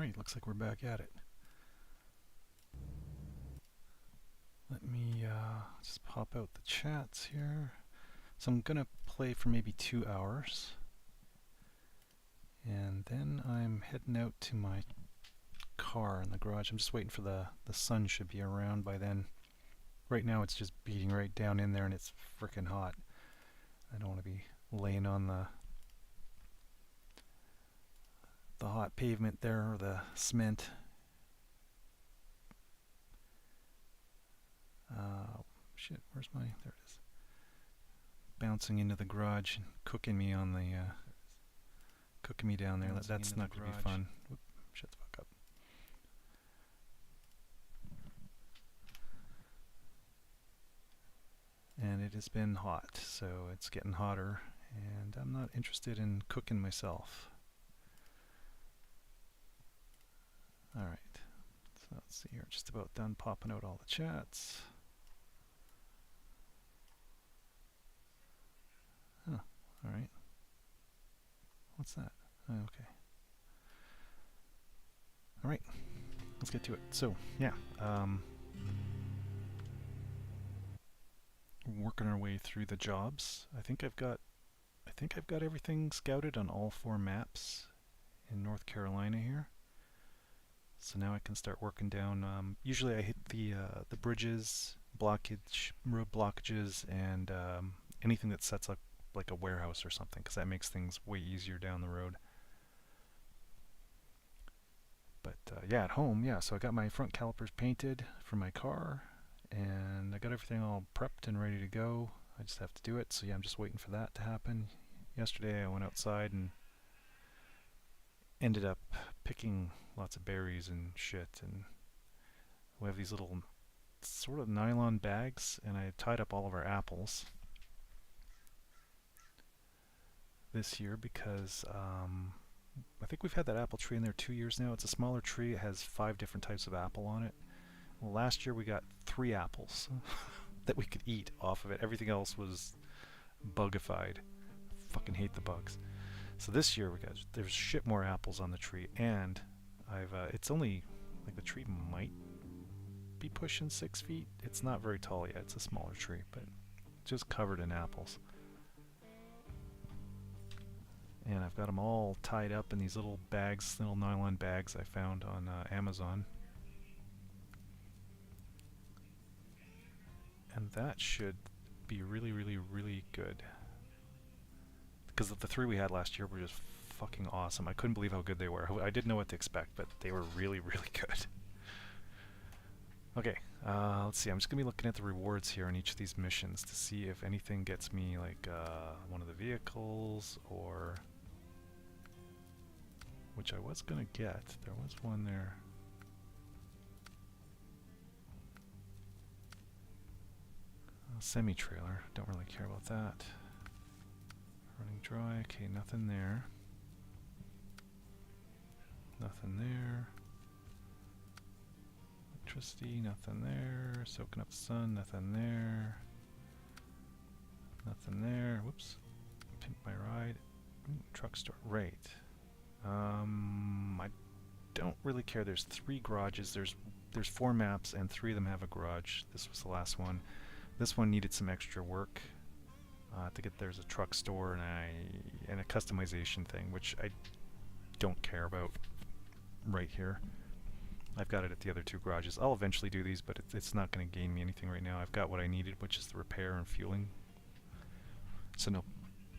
Alright, looks like we're back at it. Let me just pop out the chats here. So I'm gonna play for maybe 2 hours. And then I'm heading out to my car in the garage. I'm just waiting for the sun should be around by then. Right now it's just beating right down in there and it's freaking hot. I don't want to be laying on the hot pavement there, or the cement. Shit, where's my, there it is. Bouncing into the garage and cooking me on the, cooking me down there. That's not going to be fun. Whoop, shut the fuck up. And it has been hot, so it's getting hotter, and I'm not interested in cooking myself. Alright, so let's see here, just about done popping out all the chats. Huh, alright. What's that? Oh, okay. Alright, let's get to it. So, yeah, working our way through the jobs. I think I've got everything scouted on all 4 maps in North Carolina here. So now I can start working down. Usually I hit the bridges, road blockages, and anything that sets up like a warehouse or something, because that makes things way easier down the road. But yeah, at home, yeah. So I got my front calipers painted for my car, and I got everything all prepped and ready to go. I just have to do it. So yeah, I'm just waiting for that to happen. Yesterday I went outside and ended up picking lots of berries and shit, and we have these little sort of nylon bags, and I tied up all of our apples this year because I think we've had that apple tree in there 2 years now. It's a smaller tree. It has 5 different types of apple on it. Well, last year we got 3 apples that we could eat off of it. Everything else was bugified. Fucking hate the bugs. So this year there's shit more apples on the tree, and it's only like the tree might be pushing 6 feet. It's not very tall yet. It's a smaller tree, but just covered in apples. And I've got them all tied up in these little bags, little nylon bags I found on Amazon. And that should be really, really, really good. Because the 3 we had last year were just fucking awesome. I couldn't believe how good they were. I didn't know what to expect, but they were really, really good. Okay, let's see. I'm just going to be looking at the rewards here on each of these missions to see if anything gets me like one of the vehicles, or which I was going to get. There was one there. Semi-trailer. Don't really care about that. Running dry. Okay, nothing there. Nothing there. Electricity, nothing there. Soaking up the sun, nothing there. Nothing there. Whoops. Pimp my ride. Ooh, truck store. Right. I don't really care. There's 3 garages. There's 4 maps, and 3 of them have a garage. This was the last one. This one needed some extra work to get. There's a truck store and a customization thing, which I don't care about right here. I've got it at the other 2 garages. I'll eventually do these, but it's not going to gain me anything right now. I've got what I needed, which is the repair and fueling. So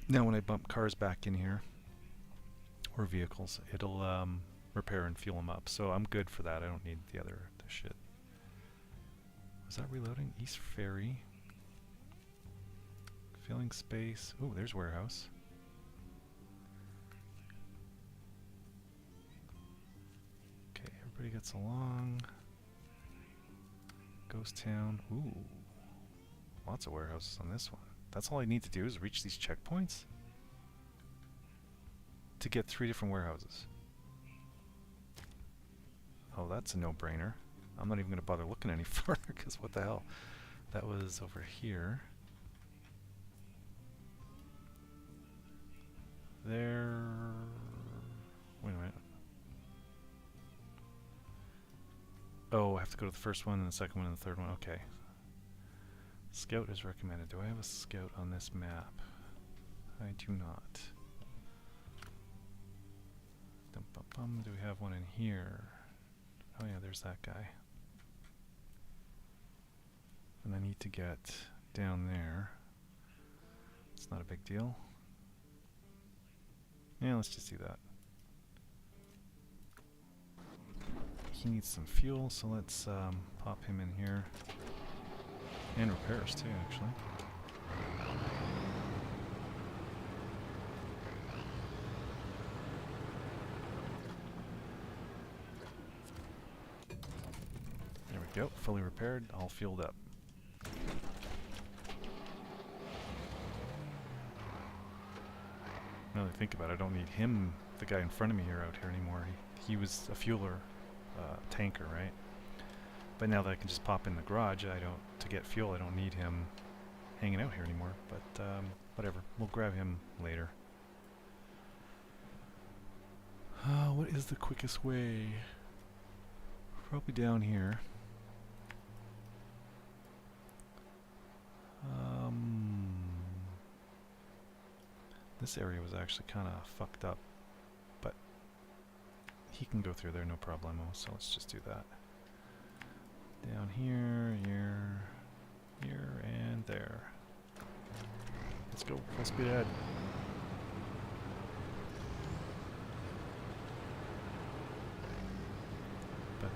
now when I bump cars back in here, or vehicles, it'll repair and fuel them up. So I'm good for that. I don't need the shit. Was that reloading? East Ferry. Filling space. Ooh, there's warehouse. Okay, everybody gets along. Ghost Town. Ooh. Lots of warehouses on this one. That's all I need to do is reach these checkpoints to get 3 different warehouses. Oh, that's a no-brainer. I'm not even going to bother looking any further, because what the hell? That was over here. There... Wait a minute. Oh, I have to go to the first one, and the second one, and the third one. Okay. Scout is recommended. Do I have a scout on this map? I do not. Do we have one in here? Oh yeah, there's that guy. And I need to get down there. It's not a big deal. Yeah, let's just do that. He needs some fuel, so let's pop him in here. And repairs too, actually. There we go, fully repaired, all fueled up. Now that I think about it, I don't need him, the guy in front of me here, out here anymore. He was a fueler, tanker, right? But now that I can just pop in the garage, to get fuel, I don't need him hanging out here anymore. But whatever, we'll grab him later. What is the quickest way? Probably down here. This area was actually kind of fucked up, but he can go through there, no problemo, so let's just do that. Down here, here, and there. Let's go, full speed ahead. But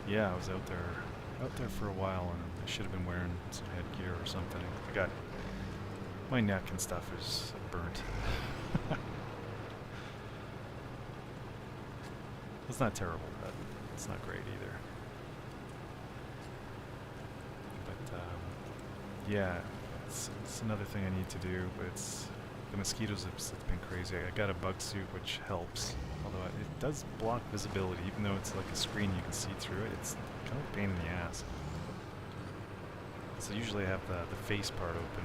yeah, I was out there for a while, and I should have been wearing some headgear or something. I got my neck and stuff is burnt. It's not terrible, but it's not great either. But yeah, it's another thing I need to do, but the mosquitoes have been crazy. I got a bug suit, which helps, although it does block visibility, even though it's like a screen you can see through it. It's kind of a pain in the ass. So usually I have the face part open.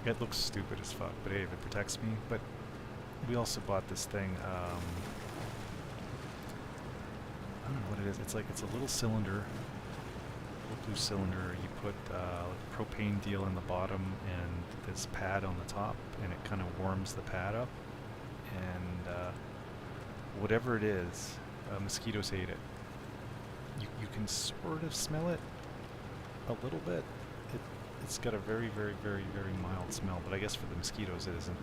It looks stupid as fuck, but hey, if it protects me. But we also bought this thing, I don't know what it is. It's a little cylinder, little blue cylinder. You put like a propane deal in the bottom and this pad on the top, and it kind of warms the pad up. And whatever it is, mosquitoes hate it. You can sort of smell it a little bit. It's got a very, very, very, very mild smell, but I guess for the mosquitoes it isn't.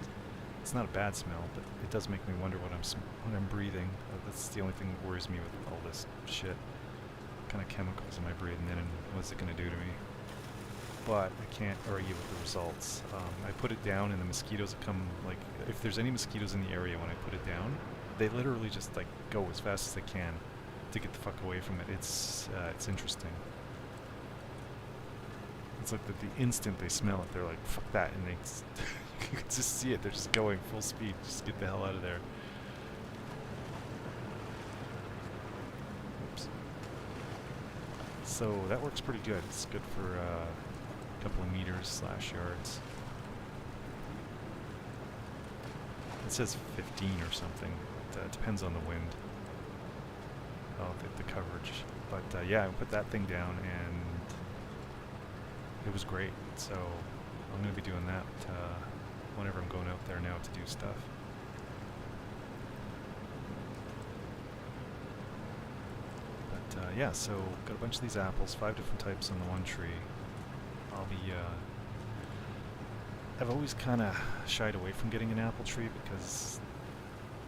It's not a bad smell, but it does make me wonder what I'm breathing. That's the only thing that worries me with all this shit. What kind of chemicals am I breathing in, and what's it going to do to me? But I can't argue with the results. I put it down, and the mosquitoes come, like, if there's any mosquitoes in the area when I put it down, they literally just like go as fast as they can to get the fuck away from it. It's interesting. It's like the instant they smell it, they're like, fuck that, and they you can just see it, they're just going full speed, just get the hell out of there. Oops. So that works pretty good. It's good for a couple of meters / yards. It says 15 or something. It depends on the wind. Oh, the coverage. But yeah, I put that thing down and it was great. So I'm going to be doing that whenever I'm going out there now to do stuff. But yeah, so got a bunch of these apples, 5 different types on the one tree. I'll be I've always kind of shied away from getting an apple tree because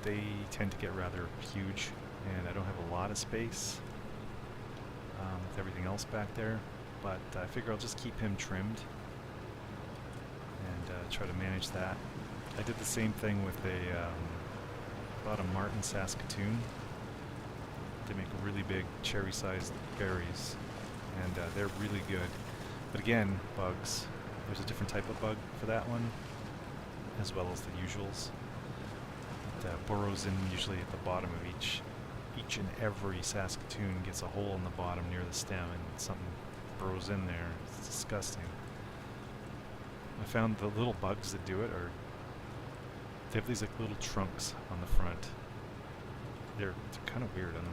they tend to get rather huge, and I don't have a lot of space with everything else back there. But I figure I'll just keep him trimmed and try to manage that. I did the same thing with bought a Martin Saskatoon. They make really big cherry-sized berries, and they're really good. But again, bugs. There's a different type of bug for that one, as well as the usuals. It burrows in usually at the bottom of each and every Saskatoon, gets a hole in the bottom near the stem, and something burrows in there. It's disgusting. I found the little bugs that do it they have these like little trunks on the front. They're kind of weird. I don't know.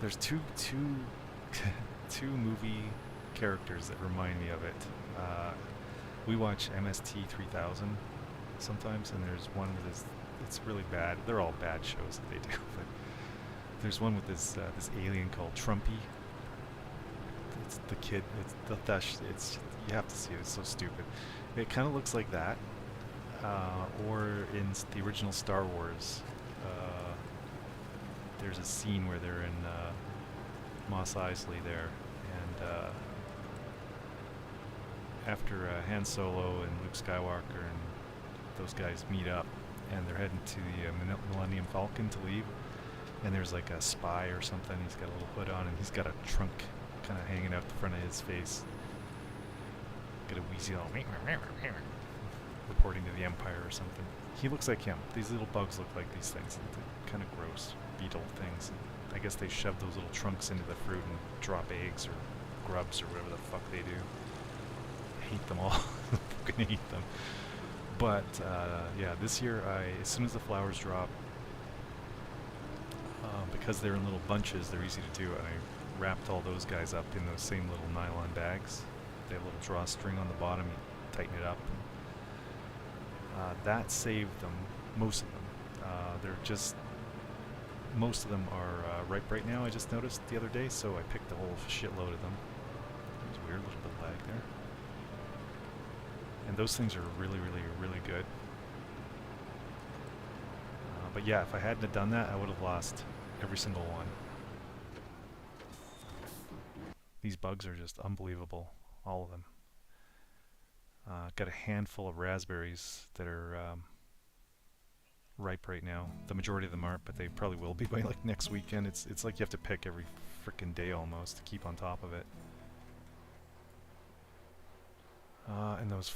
There's two movie characters that remind me of it. We watch MST 3000 sometimes, and there's one with this. It's really bad. They're all bad shows that they do, but there's one with this alien called Trumpy. It's the kid. It's you have to see it. It's so stupid. It kind of looks like that, or in the original Star Wars. There's a scene where they're in Mos Eisley there, and after Han Solo and Luke Skywalker and those guys meet up, and they're heading to the Millennium Falcon to leave, and there's like a spy or something. He's got a little hood on, and he's got a trunk kind of hanging out the front of his face. Got a wheezy all reporting to the Empire or something. He looks like him. These little bugs look like these things. They're kind of gross beetle things. I guess they shove those little trunks into the fruit and drop eggs or grubs or whatever the fuck they do. I hate them all. I fucking hate them. But yeah, this year, as soon as the flowers drop, because they're in little bunches, they're easy to do, and I wrapped all those guys up in those same little nylon bags. They have a little drawstring on the bottom, you tighten it up. That saved them, most of them. They're just, most of them are ripe right now, I just noticed the other day, so I picked a whole shitload of them. It was weird, a little bit of lag there. And those things are really, really, really good. But yeah, if I hadn't have done that, I would have lost every single one. These bugs are just unbelievable, all of them. Got a handful of raspberries that are ripe right now. The majority of them aren't, but they probably will be by like next weekend. It's like you have to pick every frickin' day almost to keep on top of it. And those,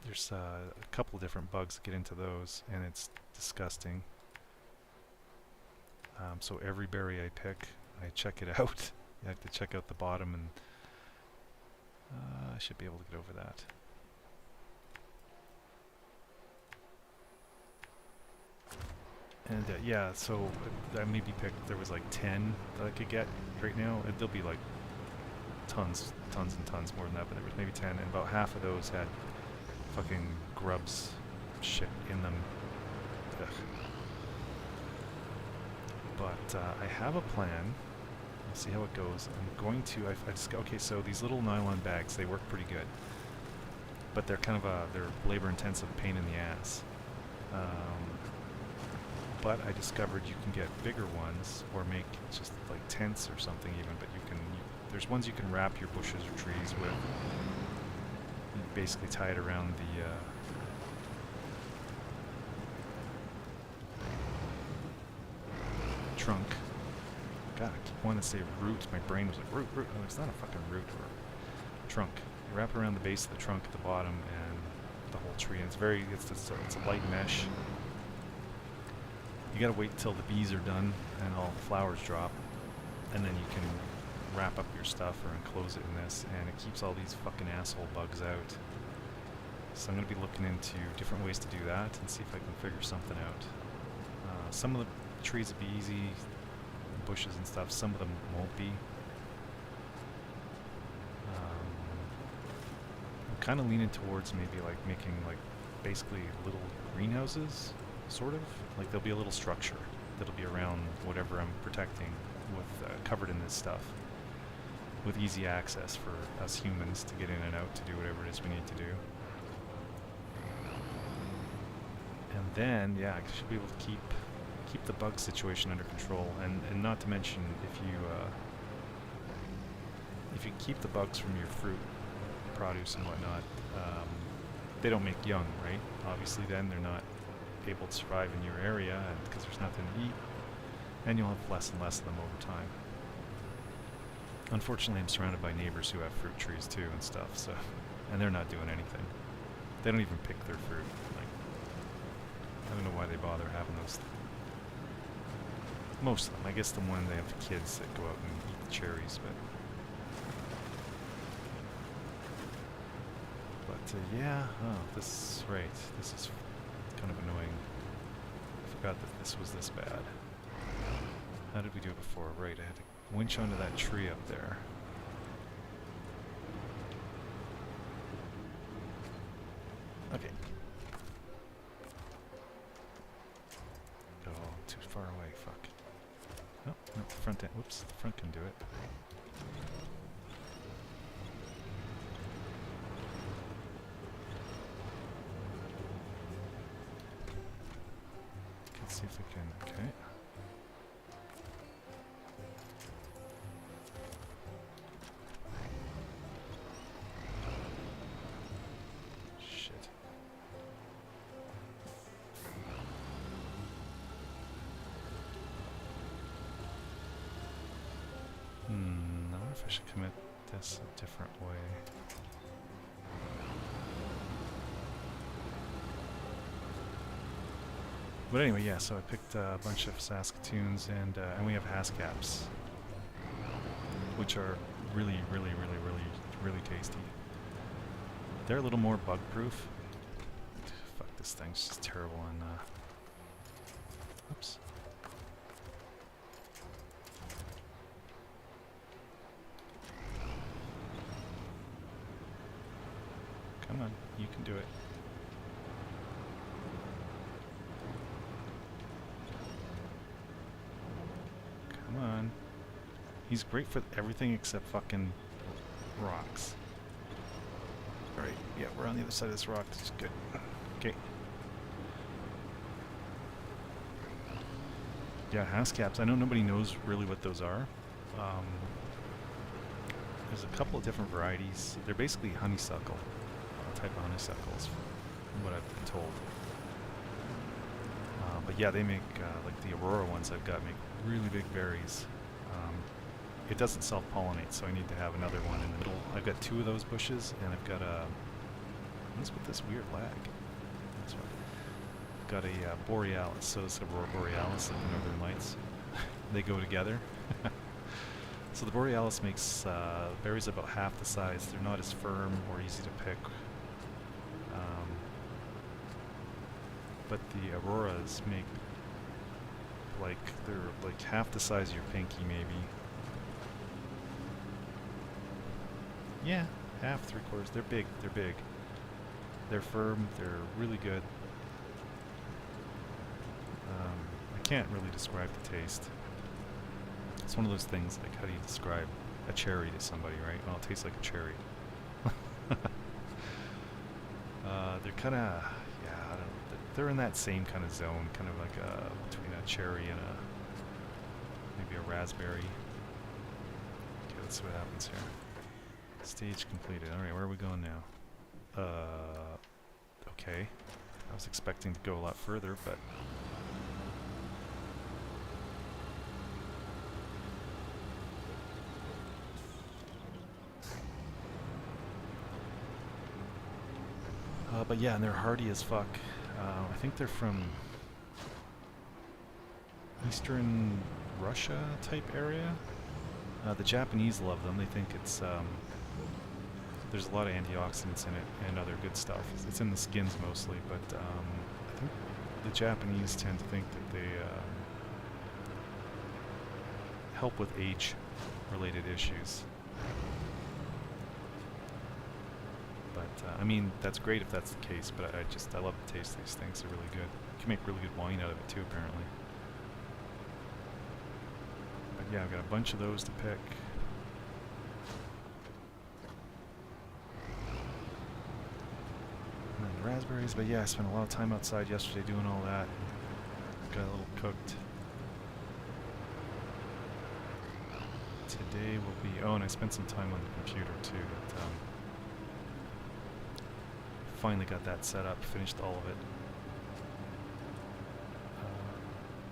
there's a couple of different bugs that get into those, and it's disgusting. So every berry I pick, I check it out. I have to check out the bottom, and I should be able to get over that. And yeah, so I maybe picked, there was like 10 that I could get right now. There'll be like tons and tons more than that, but there was maybe 10, and about half of those had fucking grubs shit in them. Ugh. But I have a plan. We'll see how it goes. I'm going to, I just, okay, so these little nylon bags, they work pretty good, but they're kind of they're labor intensive, pain in the ass. But I discovered you can get bigger ones, or make just like tents or something even, but there's ones you can wrap your bushes or trees with. You basically tie it around the trunk. God, I keep wanting to say root. My brain was like, root. No, it's not a fucking root or trunk. You wrap it around the base of the trunk at the bottom and the whole tree. And it's a light mesh. You gotta wait till the bees are done and all the flowers drop, and then you can wrap up your stuff or enclose it in this, and it keeps all these fucking asshole bugs out. So I'm gonna be looking into different ways to do that and see if I can figure something out. Some of the trees will be easy, bushes and stuff. Some of them won't be. I'm kind of leaning towards maybe like making like basically little greenhouses, sort of. Like there'll be a little structure that'll be around whatever I'm protecting with covered in this stuff, with easy access for us humans to get in and out to do whatever it is we need to do. And then, yeah, I should be able to keep the bug situation under control, and not to mention if you keep the bugs from your fruit, produce and whatnot, they don't make young, right? Obviously then they're not able to survive in your area because there's nothing to eat, and you'll have less and less of them over time. Unfortunately, I'm surrounded by neighbors who have fruit trees too and stuff, so, and they're not doing anything. They don't even pick their fruit. Like, I don't know why they bother having those. Most of them. I guess the one they have kids that go out and eat the cherries, but yeah, oh, this, right, this is kind of annoying. I forgot that this was this bad. How did we do it before? Right, I had to winch onto that tree up there. Okay. Oh, too far away, fuck. Oh, no, the front end. Whoops, the front can do it. Let's see if we can. Okay. Shit. I wonder if I should commit this a different way. But anyway, yeah, so I picked a bunch of Saskatoons, and we have Haskaps, which are really, really, really, really, really tasty. They're a little more bug-proof. Fuck, this thing's just terrible on, oops. Come on, you can do it. Come on. He's great for everything except fucking rocks. Alright, yeah, we're on the other side of this rock. This is good. Okay. Yeah, Haskaps. I know nobody knows really what those are. There's a couple of different varieties. They're basically honeysuckle. A type of honeysuckles, from what I've been told. But yeah, they make, like the Aurora ones I've got, make really big berries. It doesn't self-pollinate, so I need to have another one in the middle. I've got 2 of those bushes, and I've got a... What's with this weird lag? That's right. I've got a Borealis, so it's Aurora Borealis, like the Northern Lights. They go together. So the Borealis makes berries about half the size. They're not as firm or easy to pick. But the Auroras make, like, they're like half the size of your pinky, maybe. Yeah, half, 3/4. They're big. They're big. They're firm. They're really good. I can't really describe the taste. It's one of those things, like, how do you describe a cherry to somebody, right? Well, it tastes like a cherry. They're kind of, yeah, I don't know. They're in that same kind of zone, kind of like between a cherry and maybe a raspberry. Okay, let's see what happens here. Stage completed. Alright, where are we going now? Okay. I was expecting to go a lot further, but... but yeah, and they're hardy as fuck. I think they're from Eastern Russia type area. The Japanese love them. They think it's there's a lot of antioxidants in it and other good stuff. It's in the skins mostly, but I think the Japanese tend to think that they help with age-related issues. But I mean, that's great if that's the case, but I love the taste of these things. They're really good. You can make really good wine out of it too, apparently. But yeah, I've got a bunch of those to pick. And then the raspberries, but yeah, I spent a lot of time outside yesterday doing all that. Got a little cooked. Today will be, oh, and I spent some time on the computer too. That, finally got that set up, finished all of it.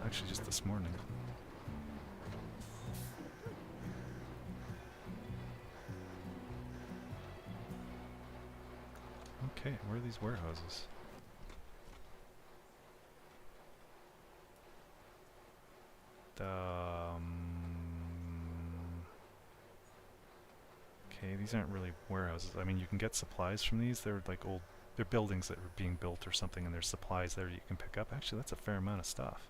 Actually just this morning. Okay, where are these warehouses? Okay, these aren't really warehouses. I mean, you can get supplies from these. They're like old... They're buildings that are being built or something, and there's supplies there you can pick up. Actually, that's a fair amount of stuff.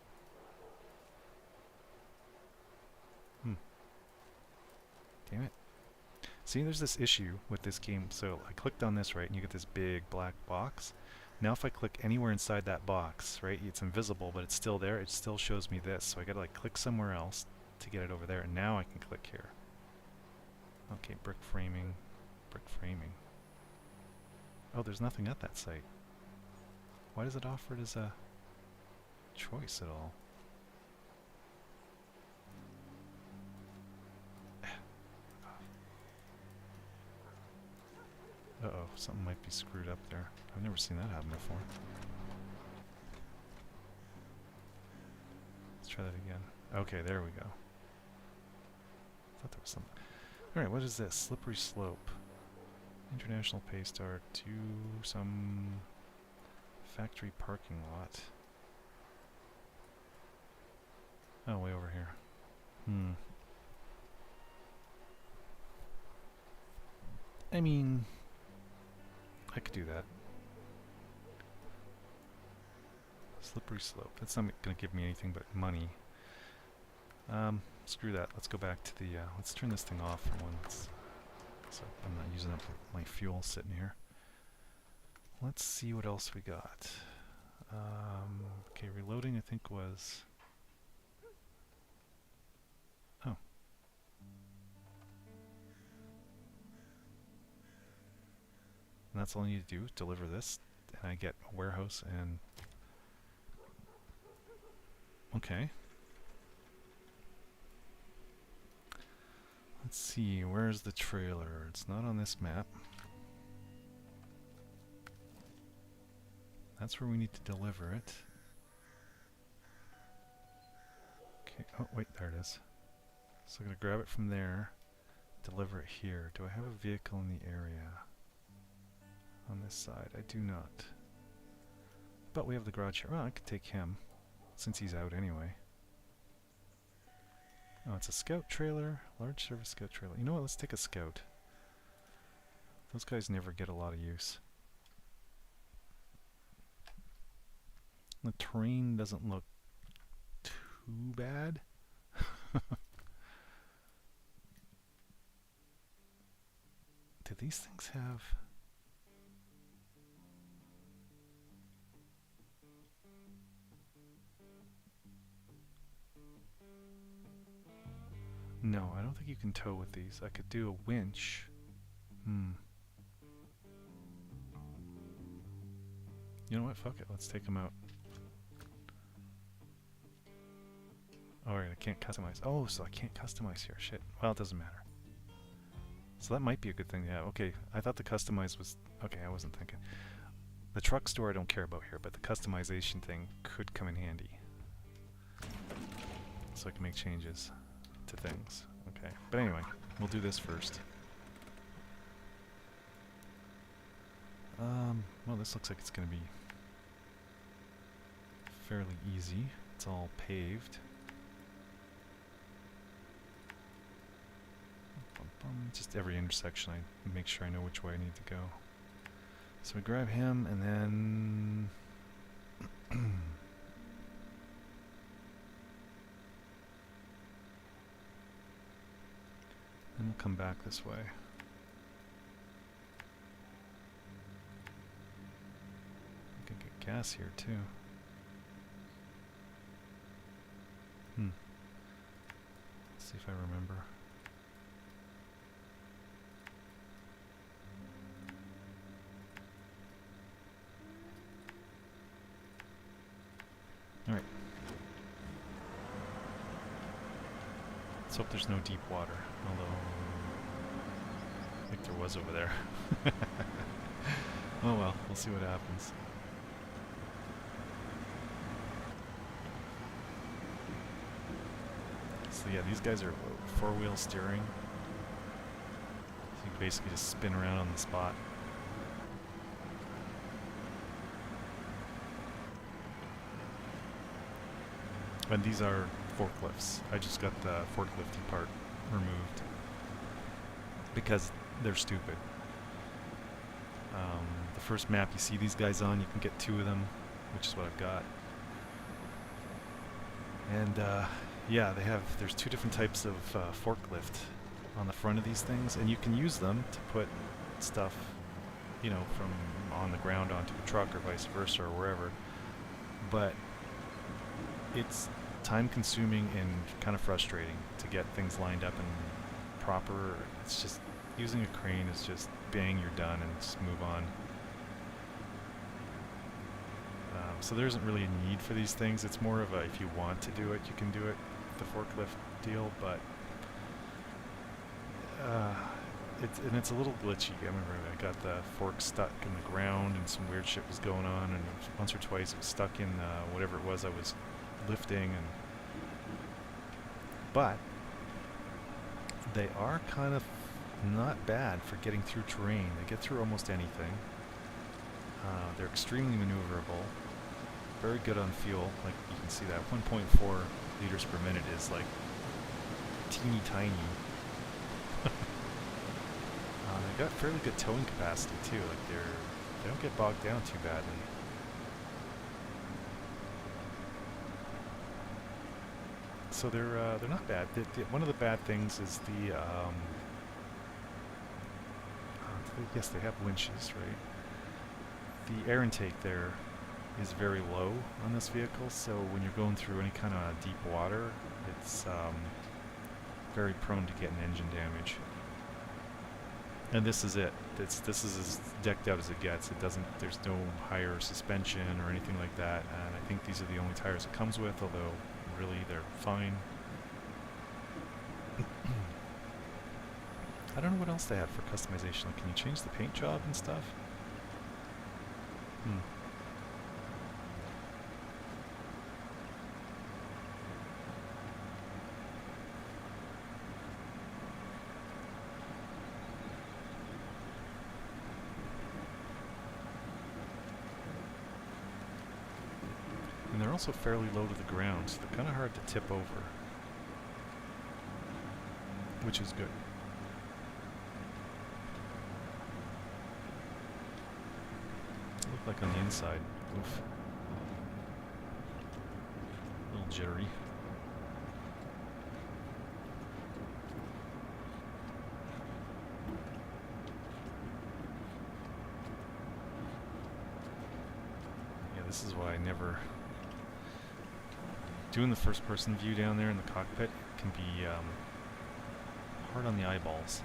See, there's this issue with this game. So I clicked on this, right, and you get this big black box. Now if I click anywhere inside that box, right, it's invisible, but it's still there. It still shows me this. So I gotta like click somewhere else to get it over there, and now I can click here. Okay, brick framing, brick framing. Oh, there's nothing at that site. Why does it offer it as a choice at all? Uh-oh, something might be screwed up there. I've never seen that happen before. Let's try that again. Okay, there we go. I thought there was something. Alright, what is this? Slippery slope. International pay star to some factory parking lot. Oh, way over here. I mean, I could do that. Slippery slope. That's not going to give me anything but money. Screw that. Let's go back to the, let's turn this thing off for once. So I'm not using up my fuel sitting here. Let's see what else we got. Okay, reloading I think was... Oh. And that's all I need to do, deliver this, and I get a warehouse and... Okay. Let's see, where's the trailer? It's not on this map. That's where we need to deliver it. Okay, oh wait, there it is. So I'm going to grab it from there, deliver it here. Do I have a vehicle in the area? On this side, I do not. But we have the garage here. Well, I could take him, since he's out anyway. Oh, it's a scout trailer, large service scout trailer. You know what, let's take a scout. Those guys never get a lot of use. The terrain doesn't look too bad. Do these things have... No, I don't think you can tow with these. I could do a winch. You know what? Fuck it. Let's take them out. Alright, I can't customize. Oh, so I can't customize here. Shit. Well, it doesn't matter. So that might be a good thing to have. Okay, I thought the customize was... Okay, I wasn't thinking. The truck store I don't care about here, but the customization thing could come in handy. So I can make changes to things. Okay, but anyway, we'll do this first. Well, this looks like it's going to be fairly easy. It's all paved. Just every intersection, I make sure I know which way I need to go. So we grab him, and then... then we'll come back this way. I can get gas here, too. Let's see if I remember. Alright. Let's hope there's no deep water, although I think there was over there. Oh well, we'll see what happens. So yeah, these guys are four-wheel steering. So you basically just spin around on the spot. And these are forklifts. I just got the forklifty part removed because they're stupid. The first map you see these guys on, you can get 2 of them, which is what I've got. And yeah, there's 2 different types of forklift. on the front of these things, and you can use them to put stuff, you know, from on the ground onto a truck or vice versa or wherever. But it's time consuming and kind of frustrating to get things lined up and proper. It's just using a crane is just bang, you're done, and just move on. So there isn't really a need for these things. It's more of a, if you want to do it, you can do it, the forklift deal, but it's a little glitchy. I remember I got the fork stuck in the ground and some weird shit was going on, and once or twice it was stuck in whatever it was I was lifting, and but they are kind of not bad for getting through terrain. They get through almost anything. They're extremely maneuverable, very good on fuel. Like you can see that 1.4 liters per minute is like teeny tiny. They got fairly good towing capacity too. Like they don't get bogged down too badly. So they're not bad. One of the bad things is the yes, they have winches, right? The air intake there is very low on this vehicle, so when you're going through any kind of deep water, it's very prone to getting engine damage. And this is it. This is as decked out as it gets. It doesn't. There's no higher suspension or anything like that. And I think these are the only tires it comes with, although really they're fine. I don't know what else they have for customization. Like, can you change the paint job and stuff? And they're also fairly low to the ground, so they're kind of hard to tip over, which is good. Look like on the inside. Oof. A little jittery. Yeah, this is why I never... Doing the first-person view down there in the cockpit can be hard on the eyeballs.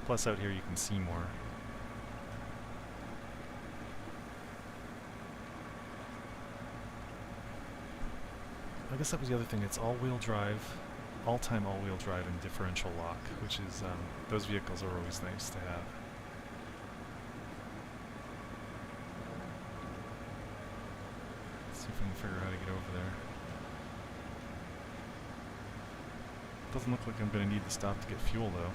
Plus out here you can see more. I guess that was the other thing. It's all-wheel drive, all-time all-wheel drive and differential lock, which is, those vehicles are always nice to have. See if we can figure out how to get over there. Doesn't look like I'm going to need to stop to get fuel though.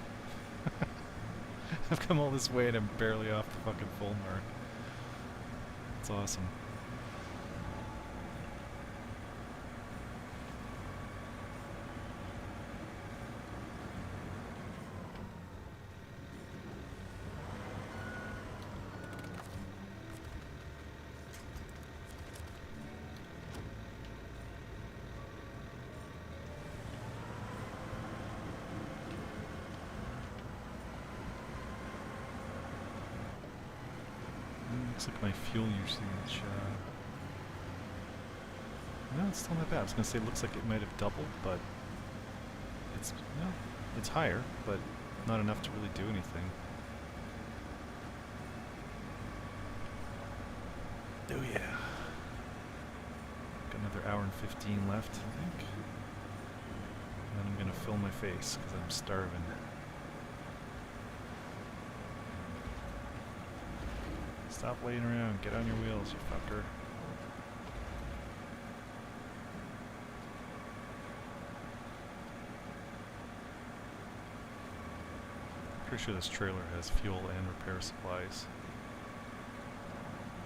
I've come all this way and I'm barely off the fucking full mark. It's awesome. Looks like my fuel usage, no, it's still not bad. I was going to say it looks like it might have doubled, but it's, no, it's higher, but not enough to really do anything. Oh yeah. Got another hour and 15 left, I think. And then I'm going to fill my face, because I'm starving. Stop laying around. Get on your wheels, you fucker. Pretty sure this trailer has fuel and repair supplies.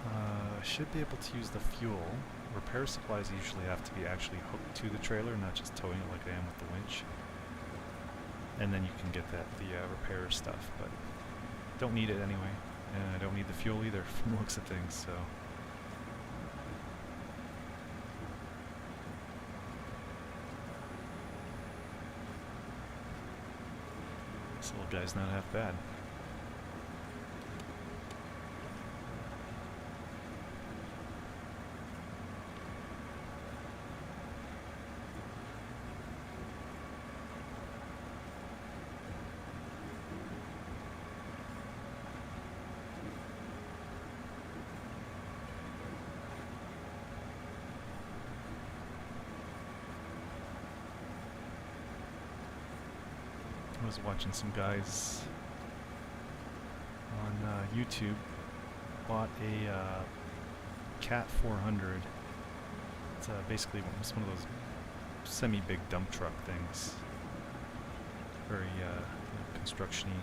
I should be able to use the fuel. Repair supplies usually have to be actually hooked to the trailer, not just towing it like I am with the winch. And then you can get the repair stuff, but don't need it anyway. And I don't need the fuel either from the looks of things, so. This little guy's not half bad. I was watching some guys on YouTube bought a Cat 400. It's basically one of those semi-big dump truck things. Very construction-y.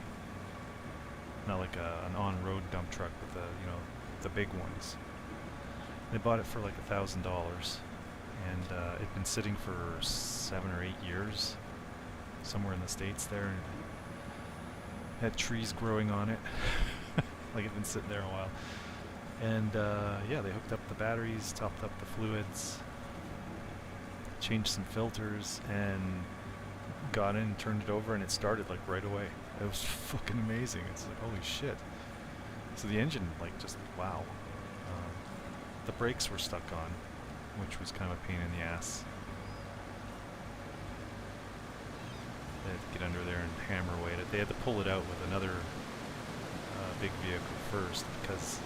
Not like an on-road dump truck, but the big ones. They bought it for like $1,000, and it'd been sitting for 7 or 8 years. Somewhere in the States there, and had trees growing on it. Like it'd been sitting there a while. And yeah, they hooked up the batteries, topped up the fluids, changed some filters, and got in and turned it over, and it started like right away. It was fucking amazing. It's like, holy shit. So the engine, like, just wow. The brakes were stuck on, which was kind of a pain in the ass. They had to get under there and hammer away at it. They had to pull it out with another big vehicle first, because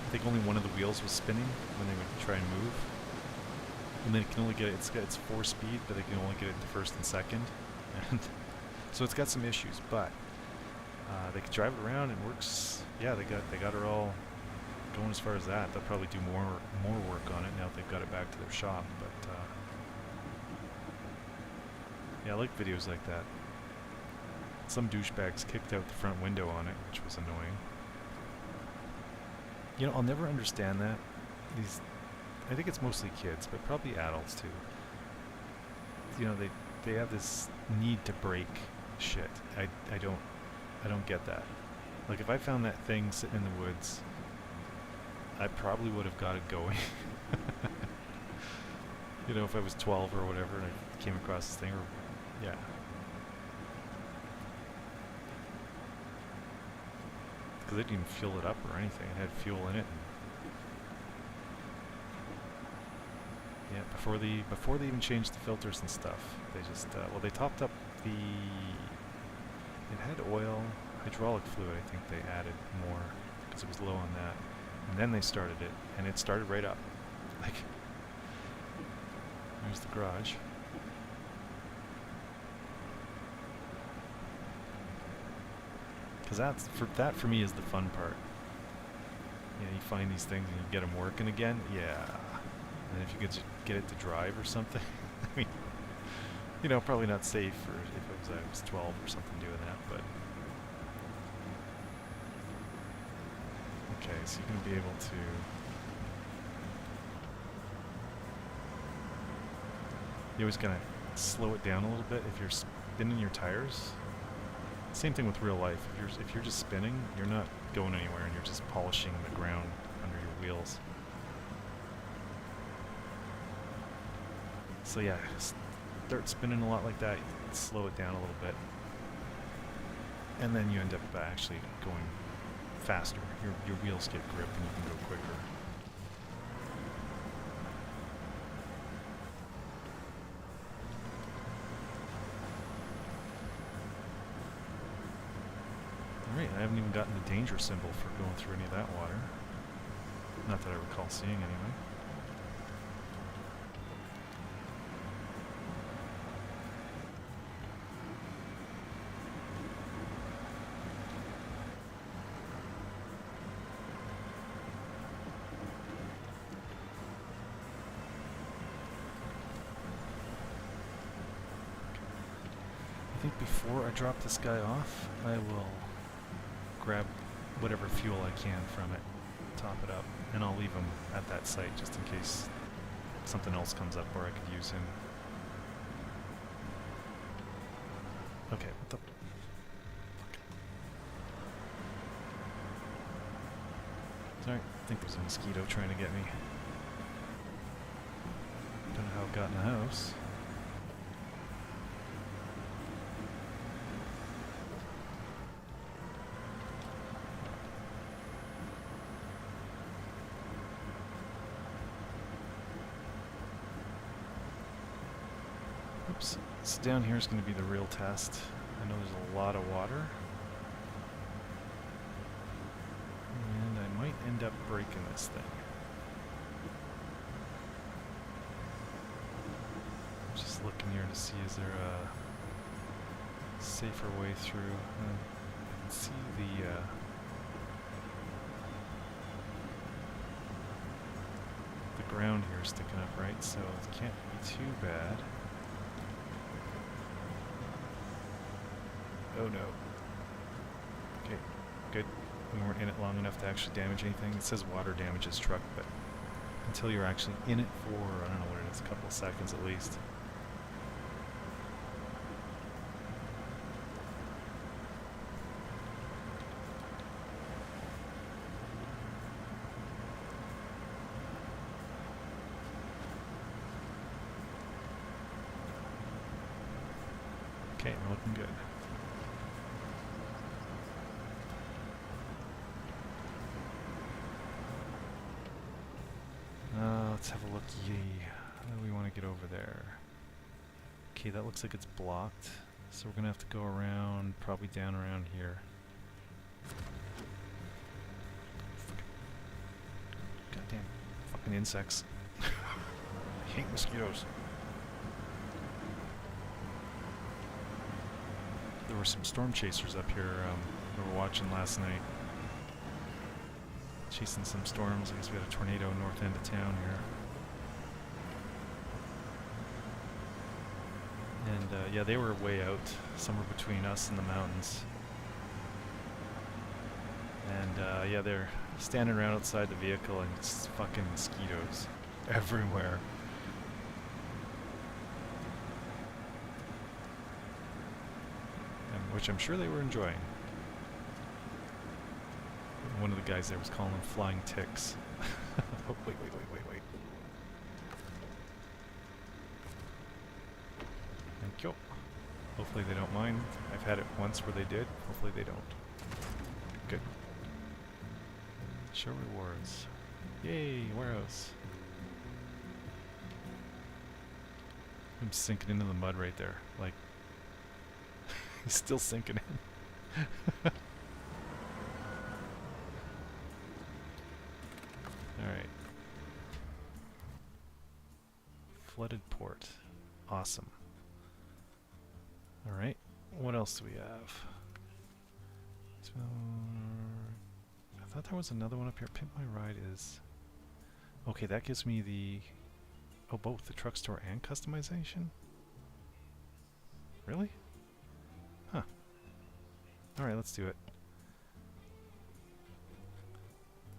I think only one of the wheels was spinning when they would try and move. And then it can only get it's 4-speed, but they can only get it to first and second. And so it's got some issues, but they can drive it around and it works. Yeah, they got her all going as far as that. They'll probably do more work on it now that they've got it back to their shop, but yeah, I like videos like that. Some douchebags kicked out the front window on it, which was annoying. You know, I'll never understand that. I think it's mostly kids, but probably adults too. You know, they have this need to break shit. I don't get that. Like, if I found that thing sitting in the woods, I probably would have got it going. You know, if I was 12 or whatever and I came across this thing, or yeah. Because they didn't even fuel it up or anything. It had fuel in it. Yeah, before they even changed the filters and stuff, they just well, they topped up the. It had oil, hydraulic fluid. I think they added more because it was low on that, and then they started it, and it started right up. Like, there's the garage. Because that for me is the fun part. You know, you find these things and you get them working again. Yeah. And if you could get it to drive or something. I mean, you know, probably not safe for if I was 12 or something doing that, but. Okay, so you're going to be able to. You always gotta slow it down a little bit if you're spinning your tires. Same thing with real life. If you're just spinning, you're not going anywhere, and you're just polishing the ground under your wheels. So yeah, start spinning a lot like that. Slow it down a little bit, and then you end up actually going faster. Your wheels get grip, and you can go quicker. Alright, I haven't even gotten the danger symbol for going through any of that water. Not that I recall seeing anyway. I think before I drop this guy off, I will grab whatever fuel I can from it, top it up, and I'll leave him at that site just in case something else comes up where I could use him. Okay, what the fuck? Sorry, I think there's a mosquito trying to get me. Don't know how it got in the house. Oops. So down here is going to be the real test. I know there's a lot of water. And I might end up breaking this thing. I'm just looking here to see, is there a safer way through? I can see the ground here sticking up, right? So it can't be too bad. Oh no. Okay, good. We weren't in it long enough to actually damage anything. It says water damages truck, but until you're actually in it for, I don't know what it is, a couple of seconds at least. Okay, we're looking good. Let's have a look. How do we want to get over there? Okay, that looks like it's blocked. So we're going to have to go around, probably down around here. Goddamn fucking insects. I hate mosquitoes. There were some storm chasers up here we were watching last night. Chasing some storms. I guess we had a tornado north end of town here. And yeah, they were way out, somewhere between us and the mountains. And yeah, they're standing around outside the vehicle and it's fucking mosquitoes everywhere. And which I'm sure they were enjoying. One of the guys there was calling them flying ticks. Oh, wait. Thank you. Hopefully they don't mind. I've had it once where they did. Hopefully they don't. Good. Show rewards. Yay, warehouse. I'm sinking into the mud right there. Like, he's still sinking in. Alright. Flooded port. Awesome. Alright. What else do we have? I thought there was another one up here. Pimp My Ride is... Okay, that gives me the... Oh, both the truck store and customization? Really? Huh. Alright, let's do it.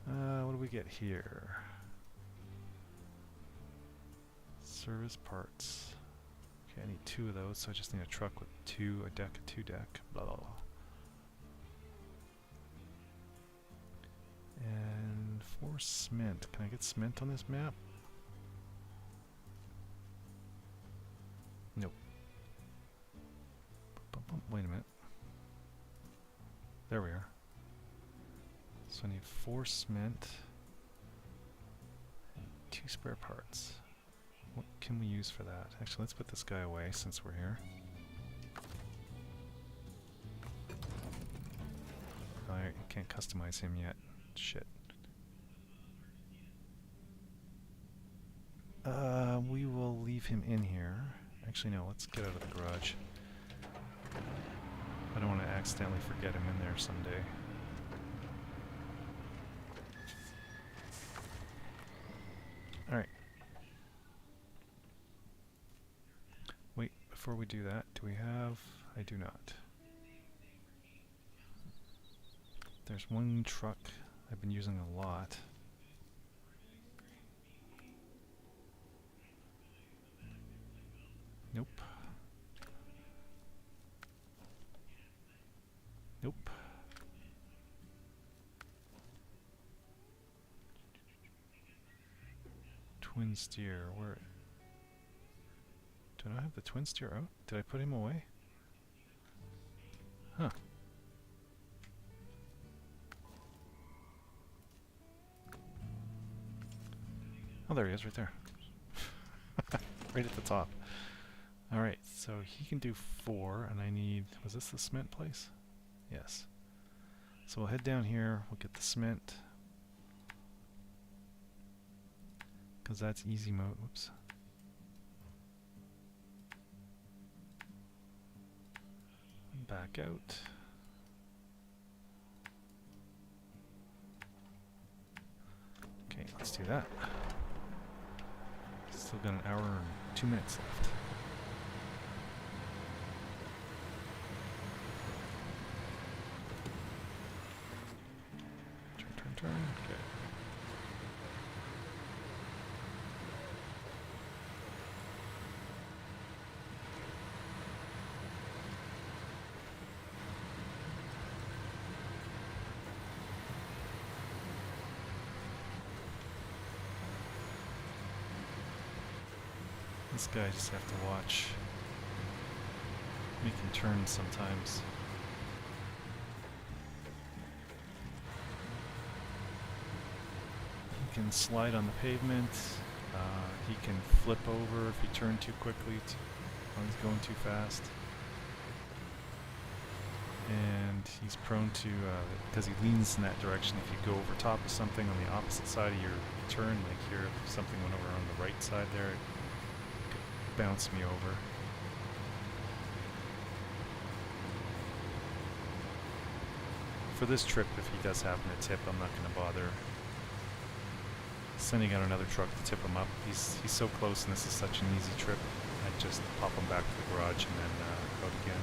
What do we get here? Service parts. Okay, I need 2 of those, so I just need a truck with a deck, a 2 deck, blah blah blah. And for cement, can I get cement on this map? Nope. Wait a minute. There we are. So I need 4 cement and 2 spare parts. What can we use for that? Actually, let's put this guy away since we're here. I can't customize him yet. Shit. We will leave him in here. Actually, no, let's get out of the garage. I don't want to accidentally forget him in there someday. Alright. Wait, before we do that, do we have... I do not. There's one truck I've been using a lot. Nope. Nope. Twin steer, where... Do I not have the twin steer out? Did I put him away? Huh. Oh, there he is, right there. Right at the top. Alright, so he can do 4, and I need... was this the cement place? Yes. So we'll head down here, we'll get the cement. Because that's easy mode. Whoops. Back out. Okay, let's do that. Still got an hour and 2 minutes left. Turn. Okay. This guy I just have to watch. Making turns sometimes. He can slide on the pavement. He can flip over if you turn too quickly when he's going too fast. And he's prone to, because he leans in that direction, if you go over top of something on the opposite side of your turn, like here, if something went over on the right side there, it could bounce me over. For this trip, if he does happen to tip, I'm not going to bother sending out another truck to tip him up. He's so close, and this is such an easy trip. I'd just pop him back to the garage and then out again.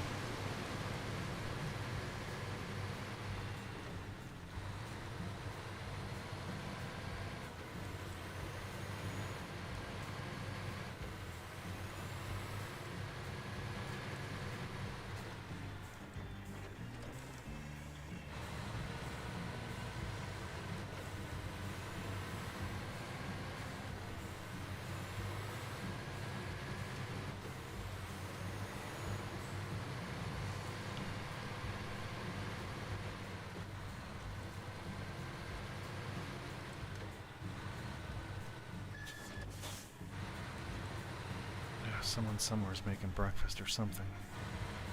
Someone somewhere is making breakfast or something.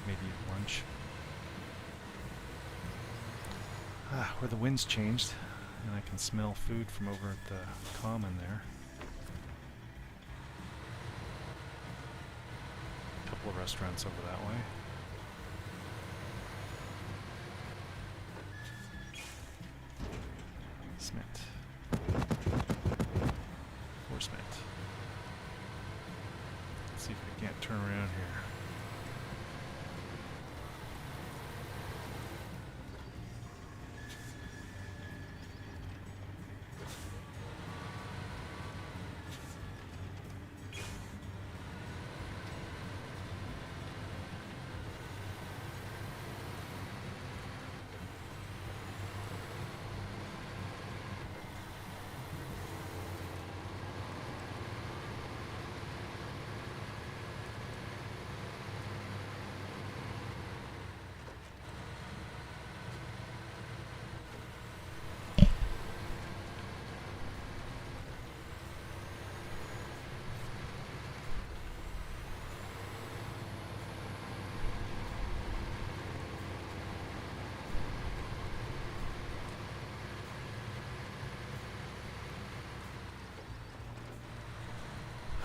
Maybe lunch. Where the wind's changed, and I can smell food from over at the common there. A couple of restaurants over that way. Cement. More cement. See if we can't turn around here.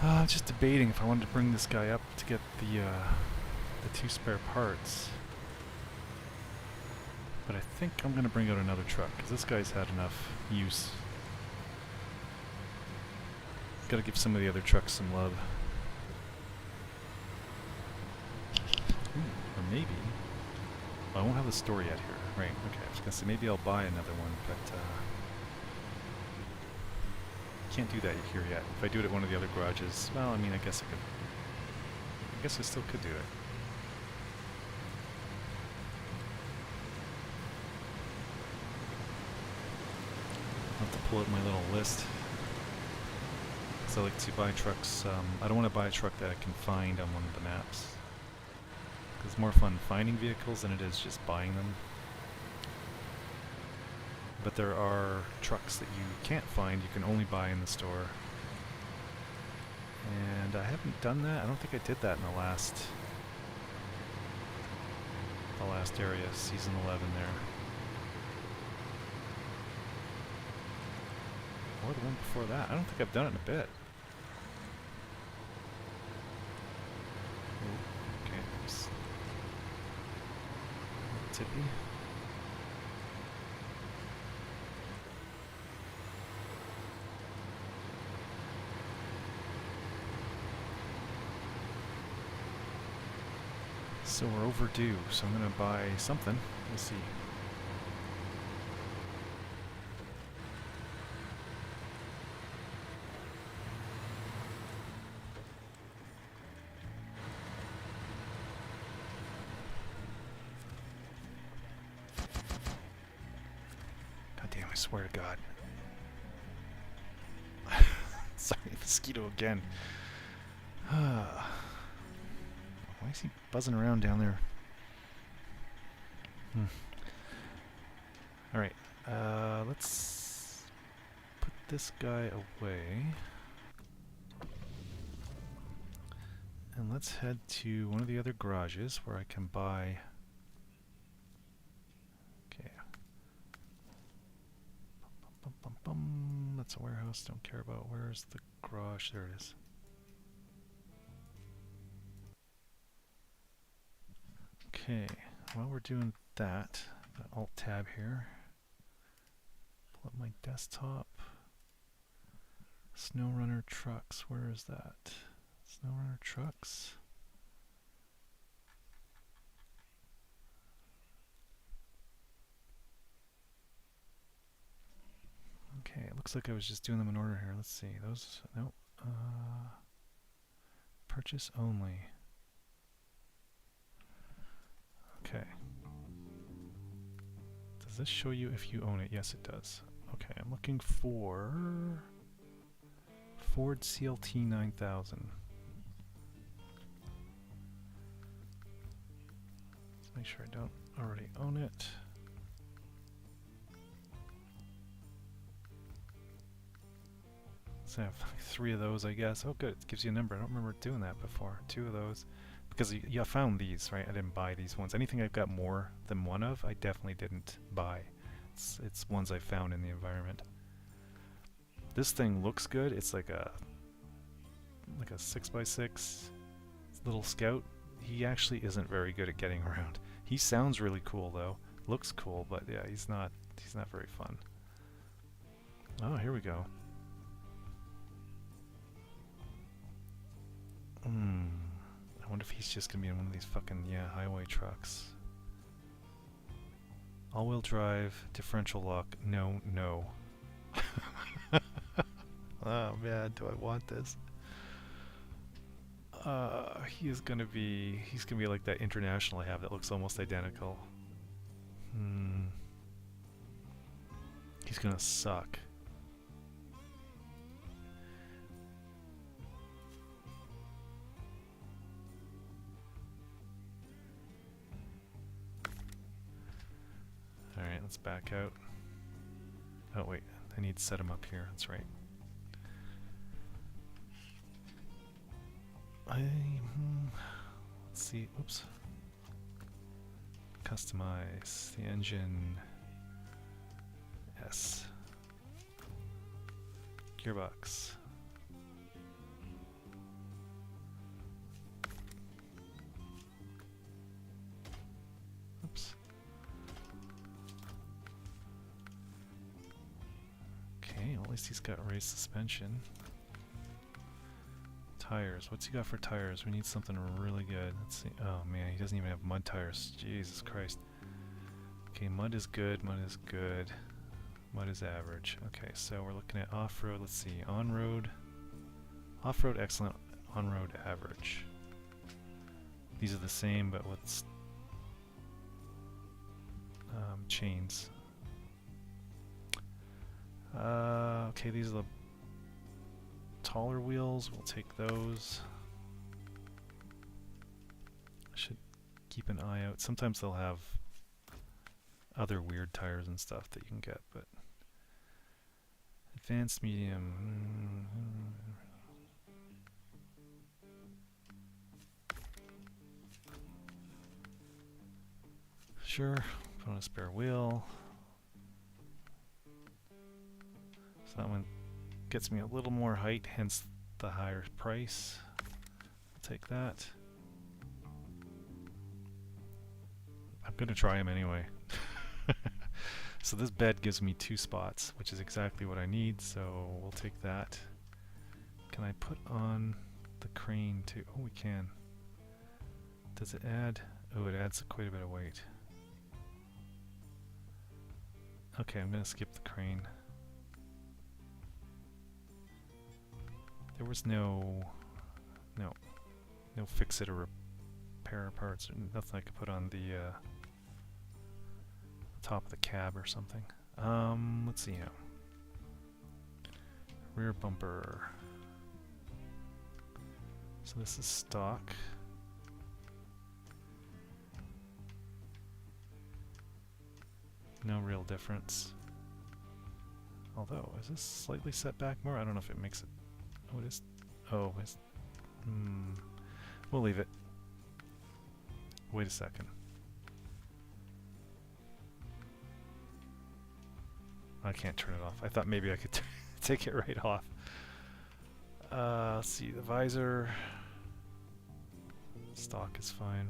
I'm just debating if I wanted to bring this guy up to get the 2 spare parts. But I think I'm going to bring out another truck, because this guy's had enough use. Gotta give some of the other trucks some love. Or maybe... well, I won't have the store yet here. Right, okay, I was going to say maybe I'll buy another one, but... can't do that here yet. If I do it at one of the other garages, well, I mean, I guess I could. I guess I still could do it. I'll have to pull out my little list. Because I like to buy trucks. I don't want to buy a truck that I can find on one of the maps. Because it's more fun finding vehicles than it is just buying them. But there are trucks that you can't find, you can only buy in the store. And I haven't done that. I don't think I did that in the last area, season 11 there. Or the one before that. I don't think I've done it in a bit. Ooh, okay, nice. Tippy. So we're overdue, so I'm gonna buy something. We'll see. God damn, I swear to God. Sorry, mosquito again. Why is he buzzing around down there? Alright, let's put this guy away. And let's head to one of the other garages where I can buy... Okay. That's a warehouse, don't care about. Where's the garage? There it is. Okay, while we're doing that, Alt-Tab here. Pull up my desktop. Snowrunner trucks, where is that? Snowrunner trucks. Okay, it looks like I was just doing them in order here. Let's see, those, no. Purchase only. Okay. Does this show you if you own it? Yes, it does. Okay, I'm looking for Ford CLT 9000. Let's make sure I don't already own it. So I have like 3 of those, I guess. Oh, good. It gives you a number. I don't remember doing that before. 2 of those. Because you found these, right? I didn't buy these ones. Anything I've got more than 1 of, I definitely didn't buy. It's ones I found in the environment. This thing looks good. It's like a 6x6 little scout. He actually isn't very good at getting around. He sounds really cool though. Looks cool, but yeah, he's not very fun. Oh, here we go. I wonder if he's just gonna be in one of these fucking, yeah, highway trucks. All-wheel drive, differential lock. No, no. Oh man, do I want this? He's gonna be like that International I have that looks almost identical. He's gonna suck. Alright, let's back out. Oh wait, I need to set him up here, that's right. Let's see, oops. Customize the engine. Yes. Gearbox. Oops. Okay, well, at least he's got raised suspension. Tires. What's he got for tires? We need something really good. Let's see. Oh man, he doesn't even have mud tires. Jesus Christ. Okay, mud is good. Mud is good. Mud is average. Okay, so we're looking at off-road. Let's see. On-road. Off-road excellent. On-road average. These are the same, but with chains. Okay, these are the taller wheels. We'll take those. I should keep an eye out. Sometimes they'll have other weird tires and stuff that you can get, but advanced medium. Sure, put on a spare wheel. So that one gets me a little more height, hence the higher price. I'll take that. I'm going to try them anyway. So this bed gives me 2 spots, which is exactly what I need, so we'll take that. Can I put on the crane too? Oh, we can. Does it add? Oh, it adds quite a bit of weight. Okay, I'm going to skip the crane. There was no fix-it or repair parts, or nothing I could put on the top of the cab or something. Let's see now. Rear bumper. So this is stock. No real difference. Although, is this slightly set back more? I don't know if it makes it. Oh, it is. Oh, it's. We'll leave it. Wait a second. I can't turn it off. I thought maybe I could take it right off. Let's see, the visor. Stock is fine.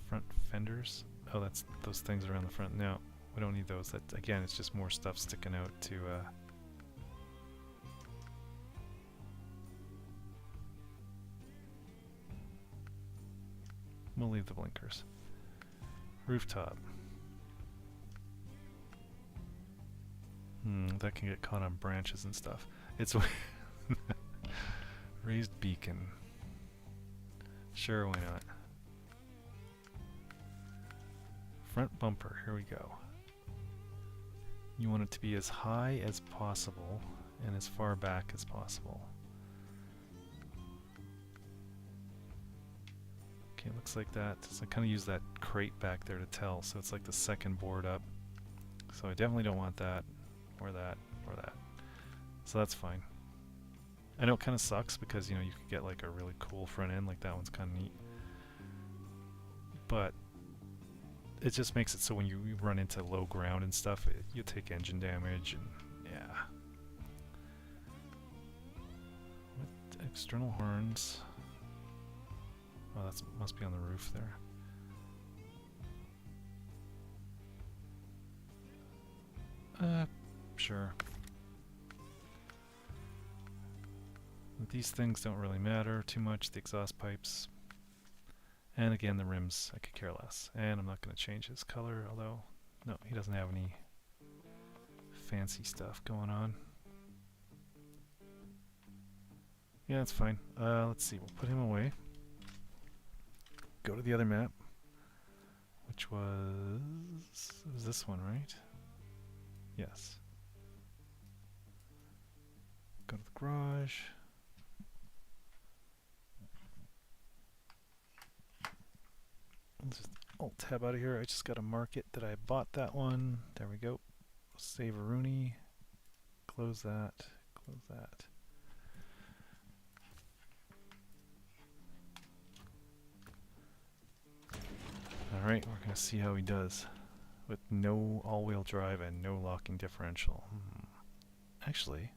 Front fenders. Oh, that's those things around the front. No, we don't need those. That again, it's just more stuff sticking out to. We'll leave the blinkers. Rooftop. That can get caught on branches and stuff. It's raised beacon. Sure, why not? Front bumper, here we go. You want it to be as high as possible and as far back as possible. Okay, looks like that. So I kind of use that crate back there to tell, so it's like the second board up. So I definitely don't want that, or that, or that. So that's fine. I know it kind of sucks because, you know, you could get like a really cool front end, like that one's kind of neat. But it just makes it so when you run into low ground and stuff, you take engine damage, and yeah. What external horns? Oh, that must be on the roof there. Sure. These things don't really matter too much, the exhaust pipes. And again, the rims, I could care less. And I'm not going to change his color, although, no, he doesn't have any fancy stuff going on. Yeah, that's fine. Let's see, we'll put him away. Go to the other map, which was this one, right? Yes. Go to the garage. Let's just alt tab out of here. I just got to mark it that I bought that one. There we go. Save a Rooney. Close that. Close that. Alright, we're going to see how he does with no all-wheel drive and no locking differential. Actually,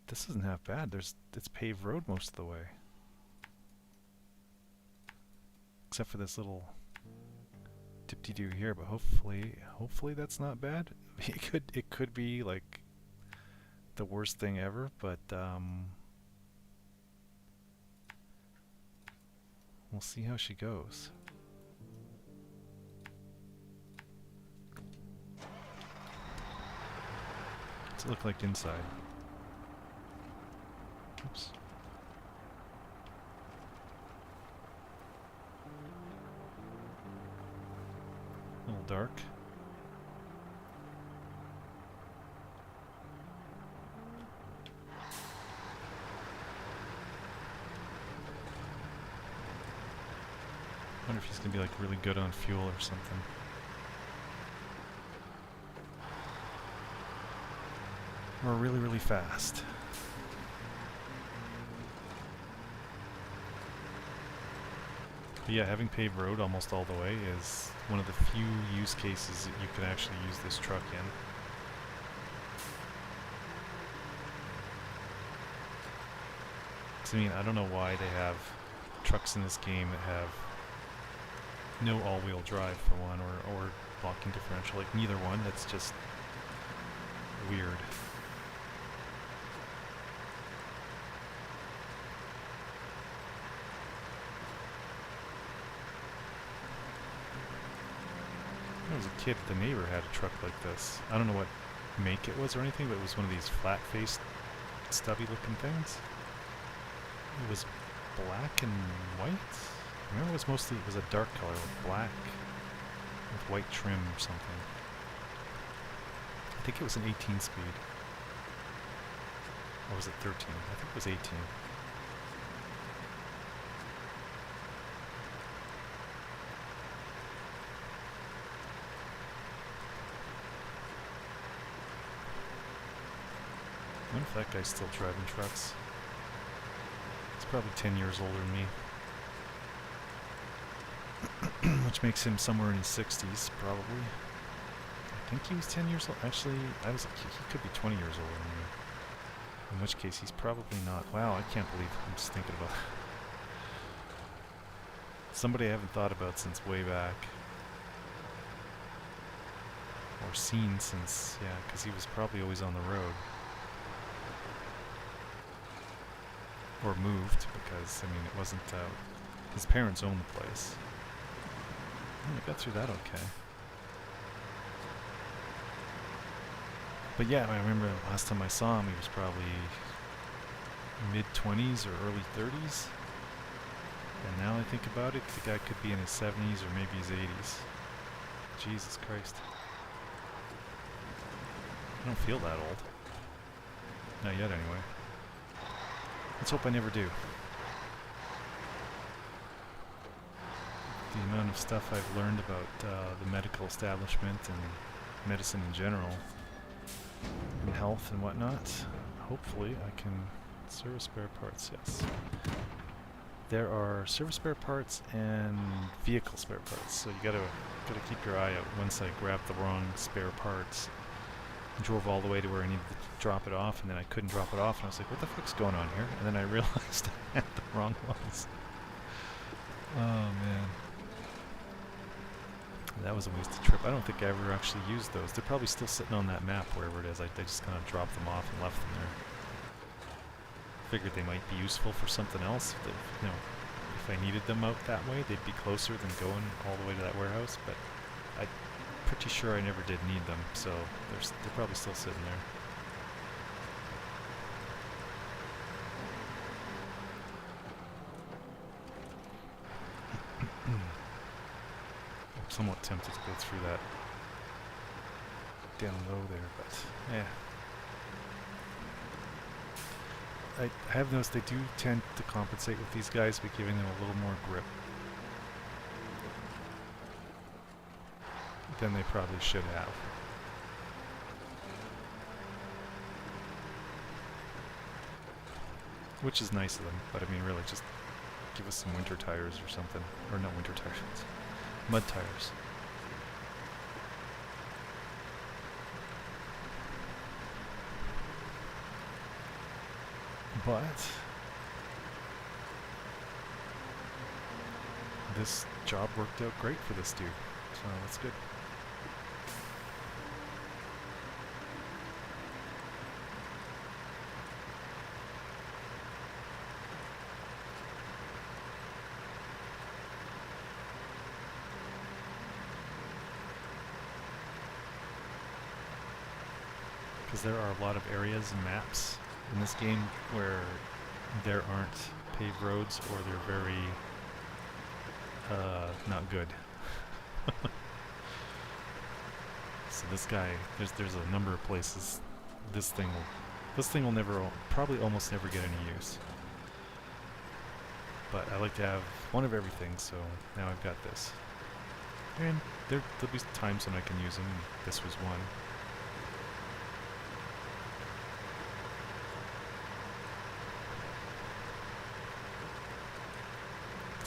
this isn't half bad. It's paved road most of the way. Except for this little dip-de-doo here, but hopefully that's not bad. It could be like the worst thing ever, but we'll see how she goes. What's it look like inside? Oops. A little dark. I wonder if he's gonna be like really good on fuel or something. Or really, really fast. But yeah, having paved road almost all the way is one of the few use cases that you can actually use this truck in. I mean, I don't know why they have trucks in this game that have no all-wheel drive for one, or locking differential, like neither one. That's just weird. When I was a kid, the neighbor had a truck like this. I don't know what make it was or anything, but it was one of these flat-faced, stubby-looking things. It was black and white. I remember it was a dark color with black with white trim or something. I think it was an 18 speed. Or was it 13? I think it was 18. I wonder if that guy's still driving trucks. He's probably 10 years older than me. Which makes him somewhere in his 60s, probably. I think he was 10 years old. Actually, he could be 20 years older than me. In which case, he's probably not. Wow, I can't believe I'm just thinking about somebody I haven't thought about since way back. Or seen since, yeah, because he was probably always on the road. Or moved, because, I mean, it wasn't, his parents owned the place. I got through that okay. But yeah, I remember last time I saw him, he was probably mid-20s or early 30s. And now I think about it, the guy could be in his 70s or maybe his 80s. Jesus Christ. I don't feel that old. Not yet, anyway. Let's hope I never do. The amount of stuff I've learned about the medical establishment and medicine in general, and health and whatnot. Hopefully I can service spare parts, yes. There are service spare parts and vehicle spare parts, so you gotta keep your eye out. Once I grabbed the wrong spare parts, drove all the way to where I needed to drop it off, and then I couldn't drop it off, and I was like, what the fuck's going on here? And then I realized I had the wrong ones. Oh man. That was a wasted trip. I don't think I ever actually used those. They're probably still sitting on that map, wherever it is. I just kind of dropped them off and left them there. Figured they might be useful for something else. If I needed them out that way, they'd be closer than going all the way to that warehouse. But I'm pretty sure I never did need them, so they're probably still sitting there. Somewhat tempted to go through that down low there, but yeah. I have noticed they do tend to compensate with these guys by giving them a little more grip than they probably should have. Which is nice of them, but I mean really just give us some winter tires or something. Or not winter tires. Mud tires. But this job worked out great for this dude, so that's good. Because there are a lot of areas and maps in this game where there aren't paved roads, or they're very not good. So this guy, there's a number of places this thing will never, probably almost never get any use. But I like to have one of everything, so now I've got this. And there'll be times when I can use them, and this was one.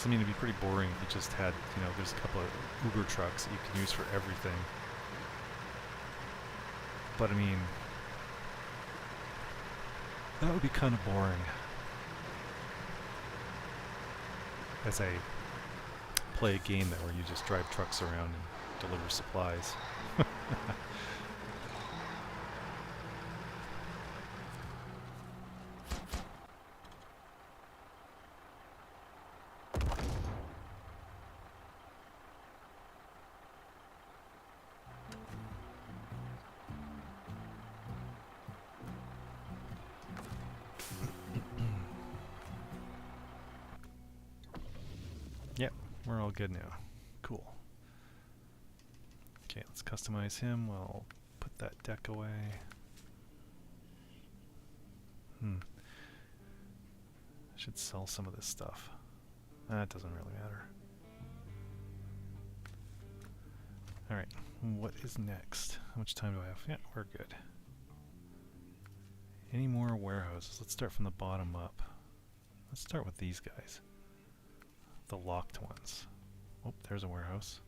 I mean, it'd be pretty boring if you just had, you know, there's a couple of Uber trucks that you can use for everything. But I mean, that would be kind of boring. As I play a game that where you just drive trucks around and deliver supplies. Yep, we're all good now. Cool. Okay, let's customize him. We'll put that deck away. I should sell some of this stuff. That doesn't really matter. Alright, what is next? How much time do I have? Yeah, we're good. Any more warehouses? Let's start from the bottom up. Let's start with these guys. The locked ones. Oh, there's a warehouse.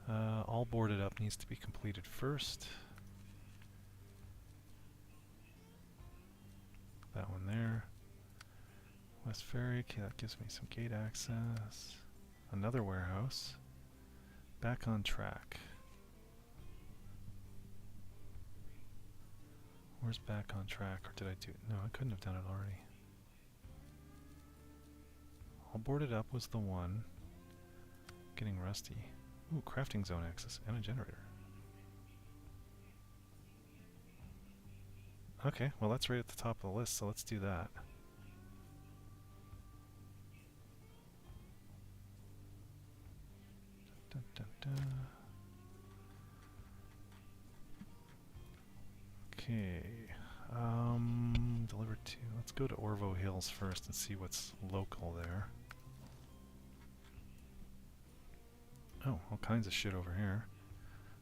All boarded up needs to be completed first. That one there. West Ferry, okay, that gives me some gate access. Another warehouse. Back on track. Where's back on track? Or did I do it? No, I couldn't have done it already. All boarded up was the one. Getting rusty. Ooh, crafting zone access and a generator. Okay, well that's right at the top of the list, so let's do that. Dun, dun, dun. Okay, delivered to, let's go to Orvo Hills first and see what's local there. Oh, all kinds of shit over here.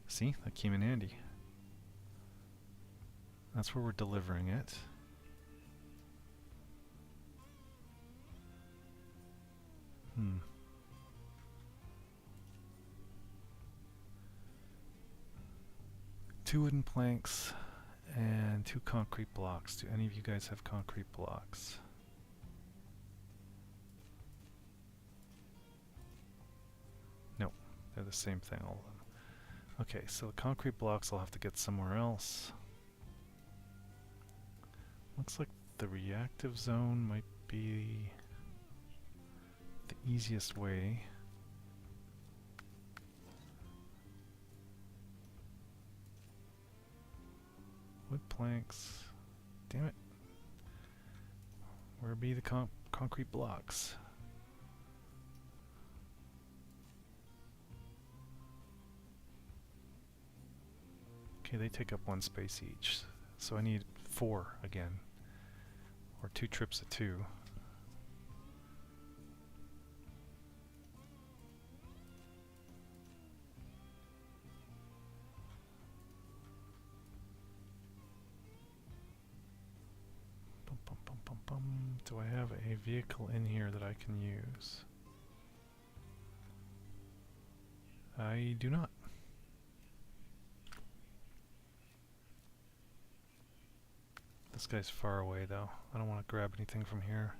See, that came in handy. That's where we're delivering it. Two wooden planks and 2 concrete blocks. Do any of you guys have concrete blocks? Nope, they're the same thing, all of them. Okay, so the concrete blocks I'll have to get somewhere else. Looks like the reactive zone might be the easiest way. Wood planks. Damn it. Where be the concrete blocks? Okay, they take up 1 space each. So I need 4 again. Or 2 trips of 2. Do I have a vehicle in here that I can use? I do not. This guy's far away though. I don't want to grab anything from here.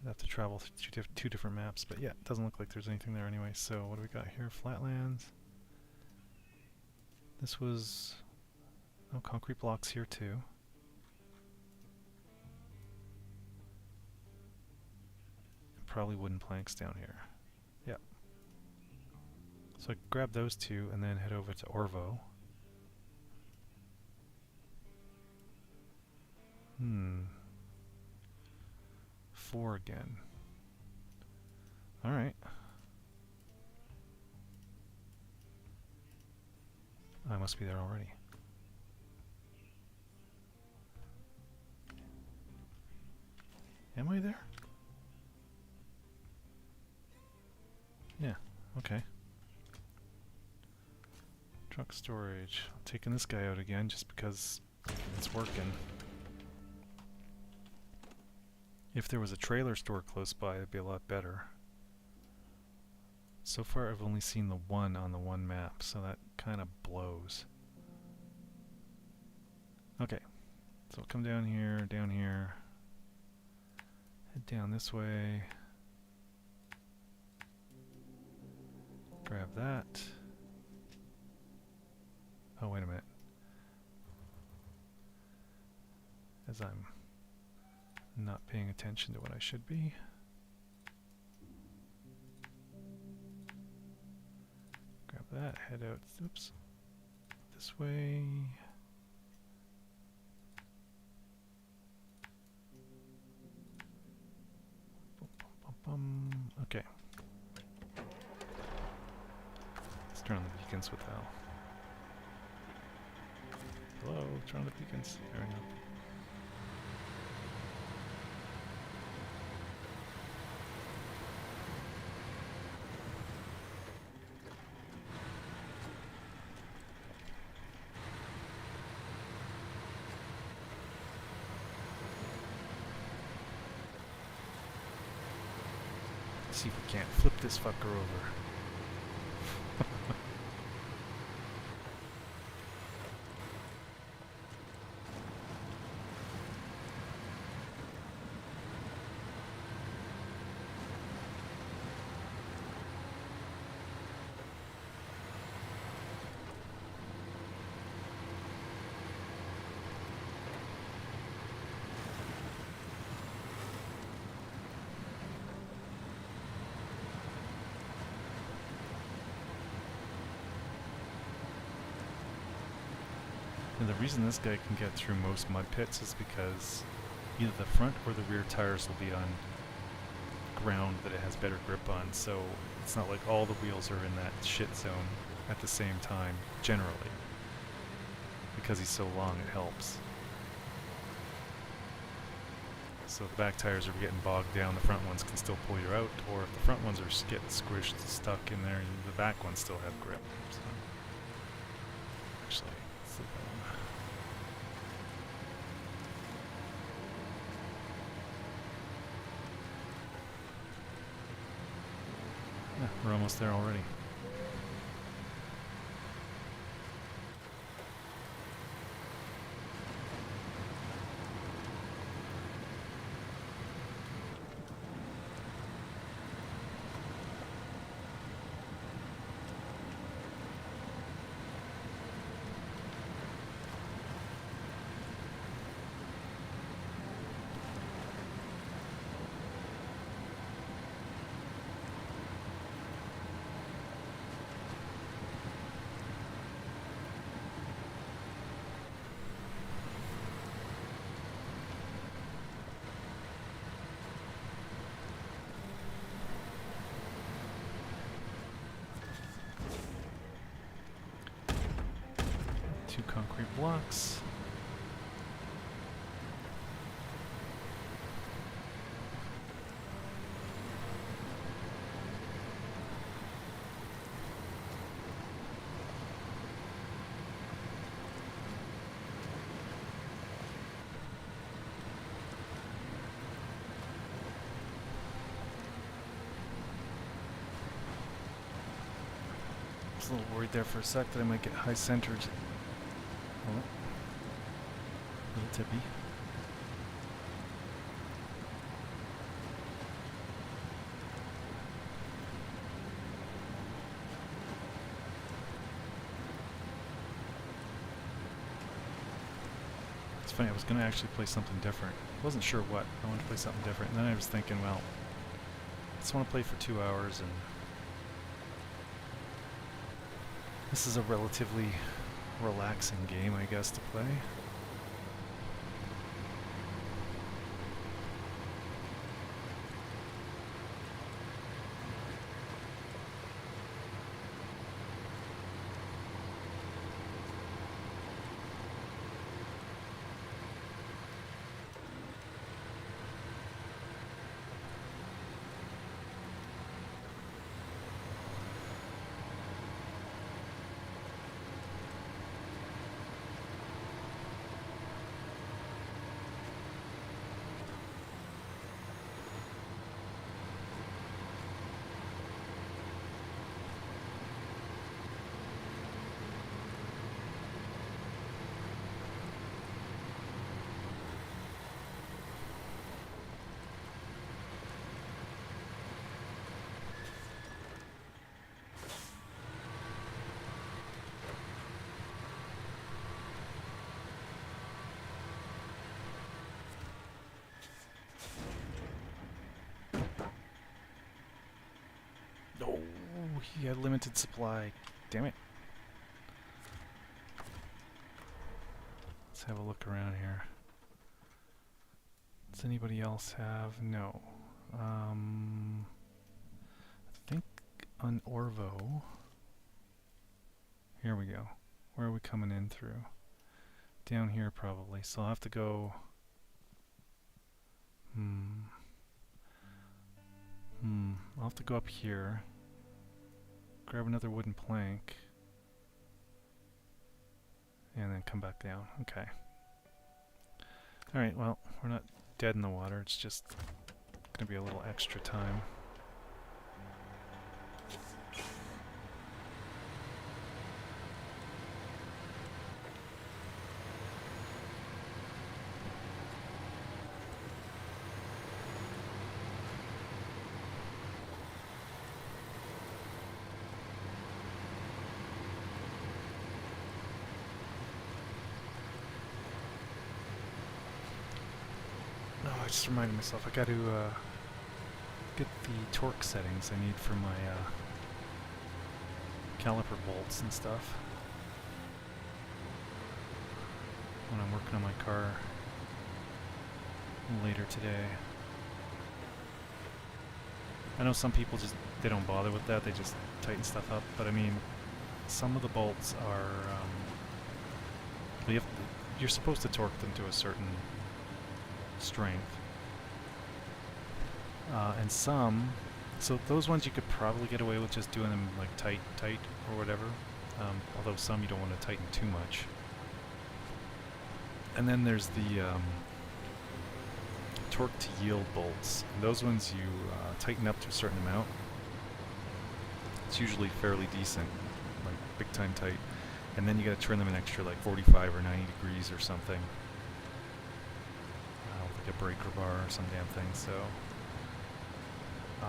I'd have to travel through 2 different maps, but yeah, it doesn't look like there's anything there anyway. So what do we got here? Flatlands. This was... no concrete blocks here too. Probably wooden planks down here. Yep. So I grab those 2 and then head over to Orvo. 4 again. Alright. I must be there already. Am I there? Yeah, okay. Truck storage. I'm taking this guy out again just because it's working. If there was a trailer store close by, it'd be a lot better. So far I've only seen the one on the one map, so that kind of blows. Okay, so we'll come down here, head down this way, grab that. Oh, wait a minute. As I'm not paying attention to what I should be. Grab that, head out, oops, this way. Okay. Let's turn on the beacons with Al. Hello, turn on the beacons. There we go. See if we can't flip this fucker over. And the reason this guy can get through most mud pits is because either the front or the rear tires will be on ground that it has better grip on, so it's not like all the wheels are in that shit zone at the same time, generally. Because he's so long, it helps. So the back tires are getting bogged down, the front ones can still pull you out, or if the front ones are getting squished, stuck in there, the back ones still have grip. So. Actually, let's look at them. Yeah, we're almost there already. Two concrete blocks. I was a little worried there for a sec that I might get high centered. Oh, a little tippy. It's funny, I was going to actually play something different. I wasn't sure what. I wanted to play something different. And then I was thinking, well, I just want to play for 2 hours, and this is a relatively relaxing game, I guess, to play. he had limited supply. Damn it. Let's have a look around here. Does anybody else have? No. I think on Orvo. Here we go. Where are we coming in through? Down here probably. So I'll have to go... I'll have to go up here. Grab another wooden plank. And then come back down. Okay. Alright, well, we're not dead in the water. It's just gonna be a little extra time. I just reminded myself I got to get the torque settings I need for my caliper bolts and stuff when I'm working on my car later today. I know some people just, they don't bother with that, they just tighten stuff up, but I mean, some of the bolts are, you're supposed to torque them to a certain strength. And some, so those ones you could probably get away with just doing them like tight or whatever, although some you don't want to tighten too much. And then there's the torque to yield bolts. And those ones you tighten up to a certain amount. It's usually fairly decent, like big time tight. And then you got to turn them an extra like 45 or 90 degrees or something. Like a breaker bar or some damn thing, so...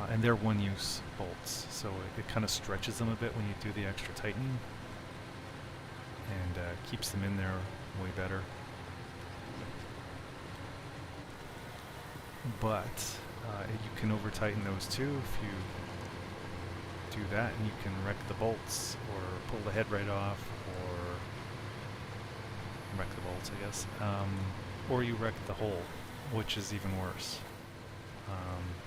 and they're one-use bolts, so it kind of stretches them a bit when you do the extra tightening, and keeps them in there way better. But you can over-tighten those too if you do that, and you can wreck the bolts, or pull the head right off, or wreck the bolts, I guess, or you wreck the hole, which is even worse.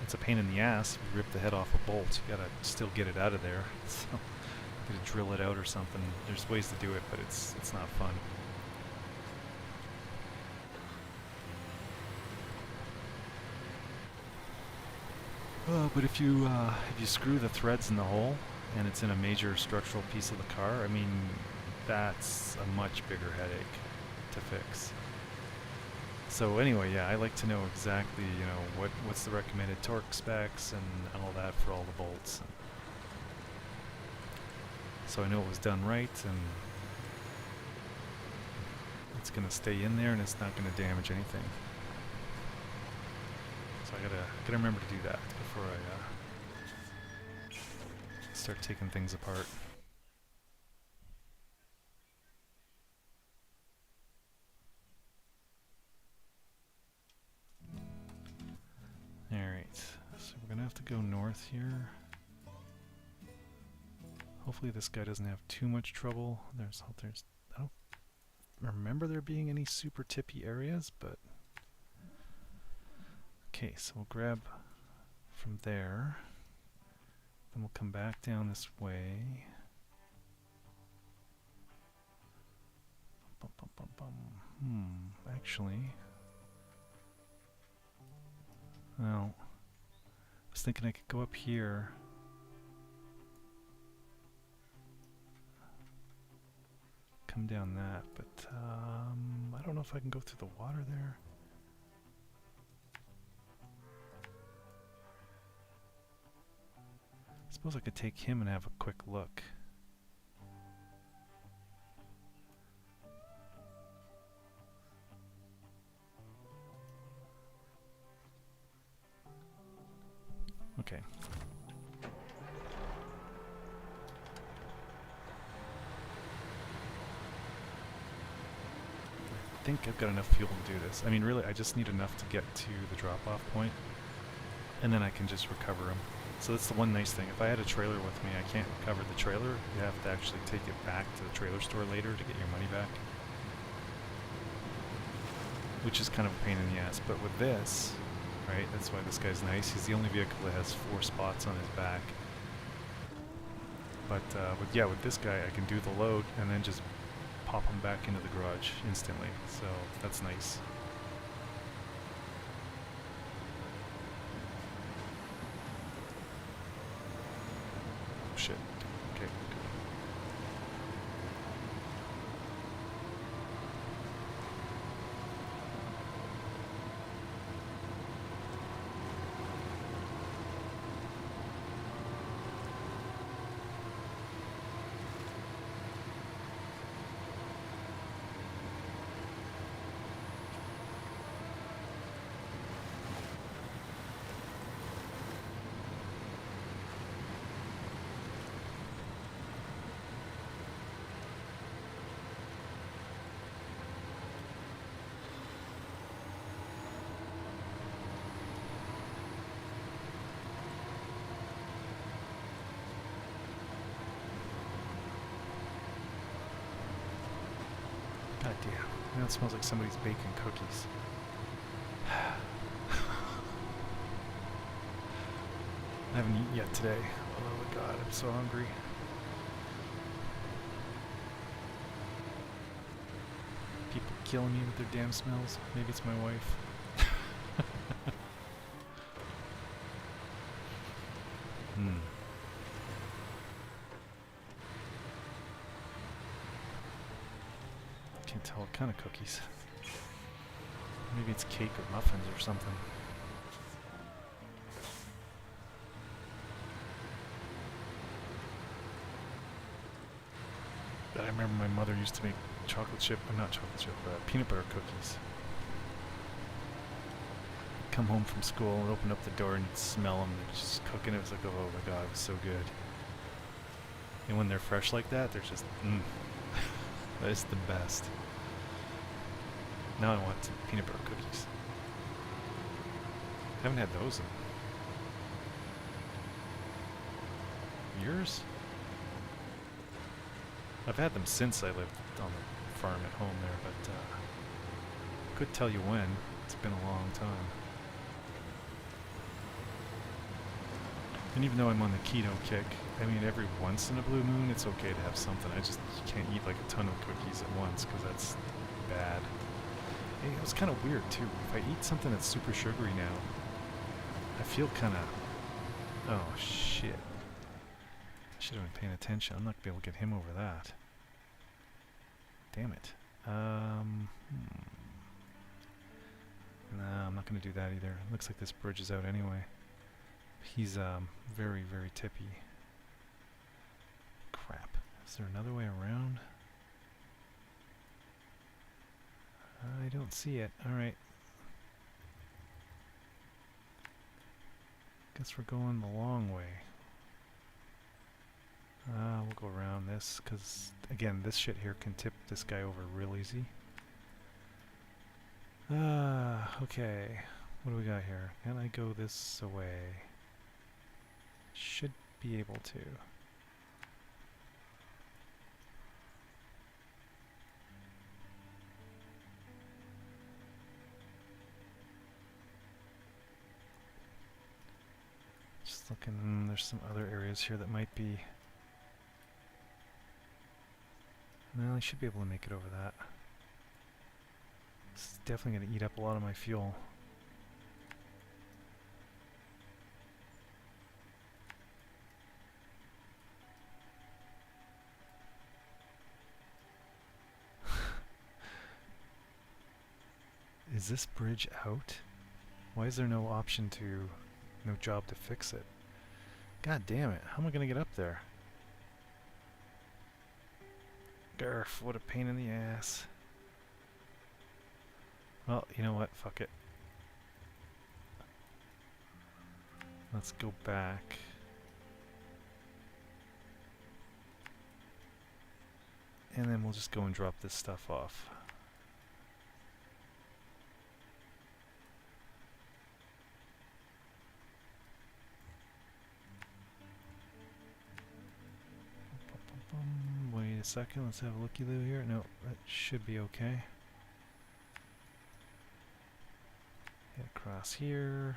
It's a pain in the ass if you rip the head off a bolt. You gotta still get it out of there. So you gotta drill it out or something. There's ways to do it, but it's not fun. But if you screw the threads in the hole and it's in a major structural piece of the car, I mean, that's a much bigger headache to fix. So anyway, yeah, I like to know exactly, you know, what's the recommended torque specs and all that for all the bolts. So I know it was done right, and it's going to stay in there and it's not going to damage anything. So I gotta remember to do that before I start taking things apart. Alright, so we're gonna have to go north here. Hopefully this guy doesn't have too much trouble. I don't remember there being any super tippy areas, but... Okay, so we'll grab from there. Then we'll come back down this way. Actually... Well, I was thinking I could go up here. Come down that, but I don't know if I can go through the water there. I suppose I could take him and have a quick look. Okay. I think I've got enough fuel to do this. I mean, really, I just need enough to get to the drop-off point, and then I can just recover them. So that's the one nice thing. If I had a trailer with me, I can't cover the trailer. You have to actually take it back to the trailer store later to get your money back. Which is kind of a pain in the ass. But with this, right, that's why this guy's nice. He's the only vehicle that has 4 spots on his back. But with this guy, I can do the load and then just pop him back into the garage instantly. So that's nice. Shit. Okay. God damn. Now it smells like somebody's baking cookies. I haven't eaten yet today. Oh my god, I'm so hungry. People killing me with their damn smells. Maybe it's my wife. Can't tell what kind of cookies. Maybe it's cake or muffins or something. But I remember my mother used to make peanut butter cookies. Come home from school and open up the door and you'd smell them. They're just cooking. It was like, oh my god, it was so good. And when they're fresh like that, they're just, that is the best. Now I want some peanut butter cookies. I haven't had those in years. I've had them since I lived on the farm at home there, but couldn't tell you when. It's been a long time. And even though I'm on the keto kick, I mean, every once in a blue moon, it's okay to have something. I just can't eat like a ton of cookies at once because that's bad. Hey, it was kind of weird too. If I eat something that's super sugary now, I feel kind of... Oh, shit. I should have been paying attention. I'm not going to be able to get him over that. Damn it. Nah, I'm not going to do that either. Looks like this bridge is out anyway. He's very, very tippy. Crap. Is there another way around? I don't see it. Alright. Guess we're going the long way. We'll go around this, because, again, this shit here can tip this guy over real easy. Okay. What do we got here? Can I go this way? Should be able to. Just looking, there's some other areas here that might be... No, I should be able to make it over that. It's definitely going to eat up a lot of my fuel. Is this bridge out? Why is there no option to... no job to fix it? God damn it, how am I going to get up there? Garf, what a pain in the ass. Well, you know what? Fuck it. Let's go back. And then we'll just go and drop this stuff off. second. Let's have a looky-loo here. No, that should be okay. Head across here,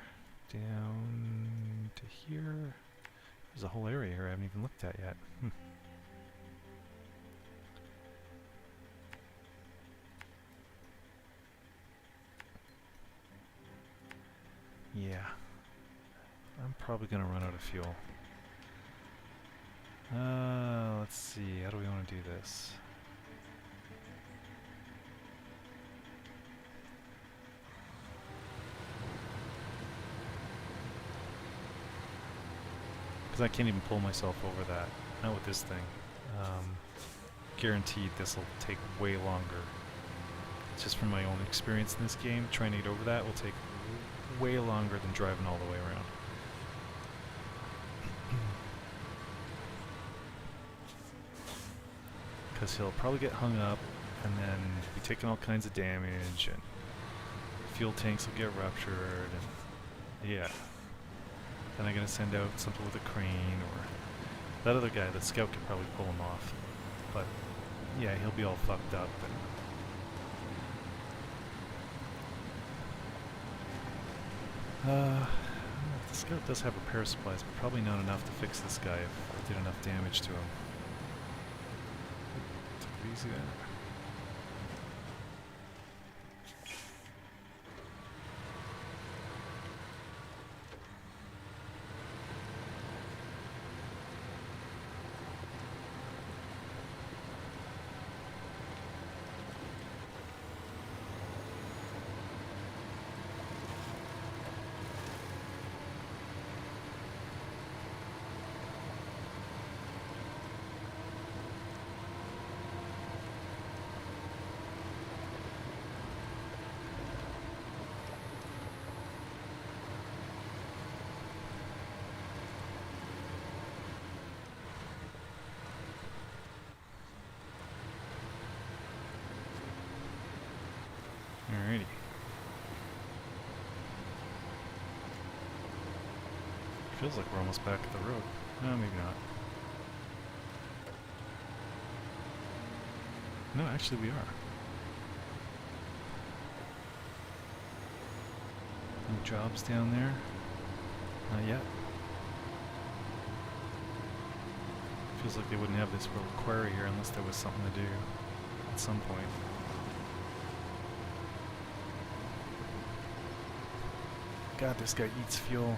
down to here. There's a whole area here I haven't even looked at yet. Yeah. I'm probably going to run out of fuel. Let's see. How do we want to do this? Because I can't even pull myself over that. Not with this thing. Guaranteed this will take way longer. Just from my own experience in this game, trying to get over that will take way longer than driving all the way around. Because he'll probably get hung up and then be taking all kinds of damage and fuel tanks will get ruptured and yeah. Then I'm going to send out something with a crane or that other guy, the scout, could probably pull him off. But yeah, he'll be all fucked up. And the scout does have repair supplies, but probably not enough to fix this guy if I did enough damage to him. Take it easy there. Alrighty. Feels like we're almost back at the road. No, maybe not. No, actually we are. No jobs down there? Not yet. Feels like they wouldn't have this little quarry here unless there was something to do at some point. God, this guy eats fuel.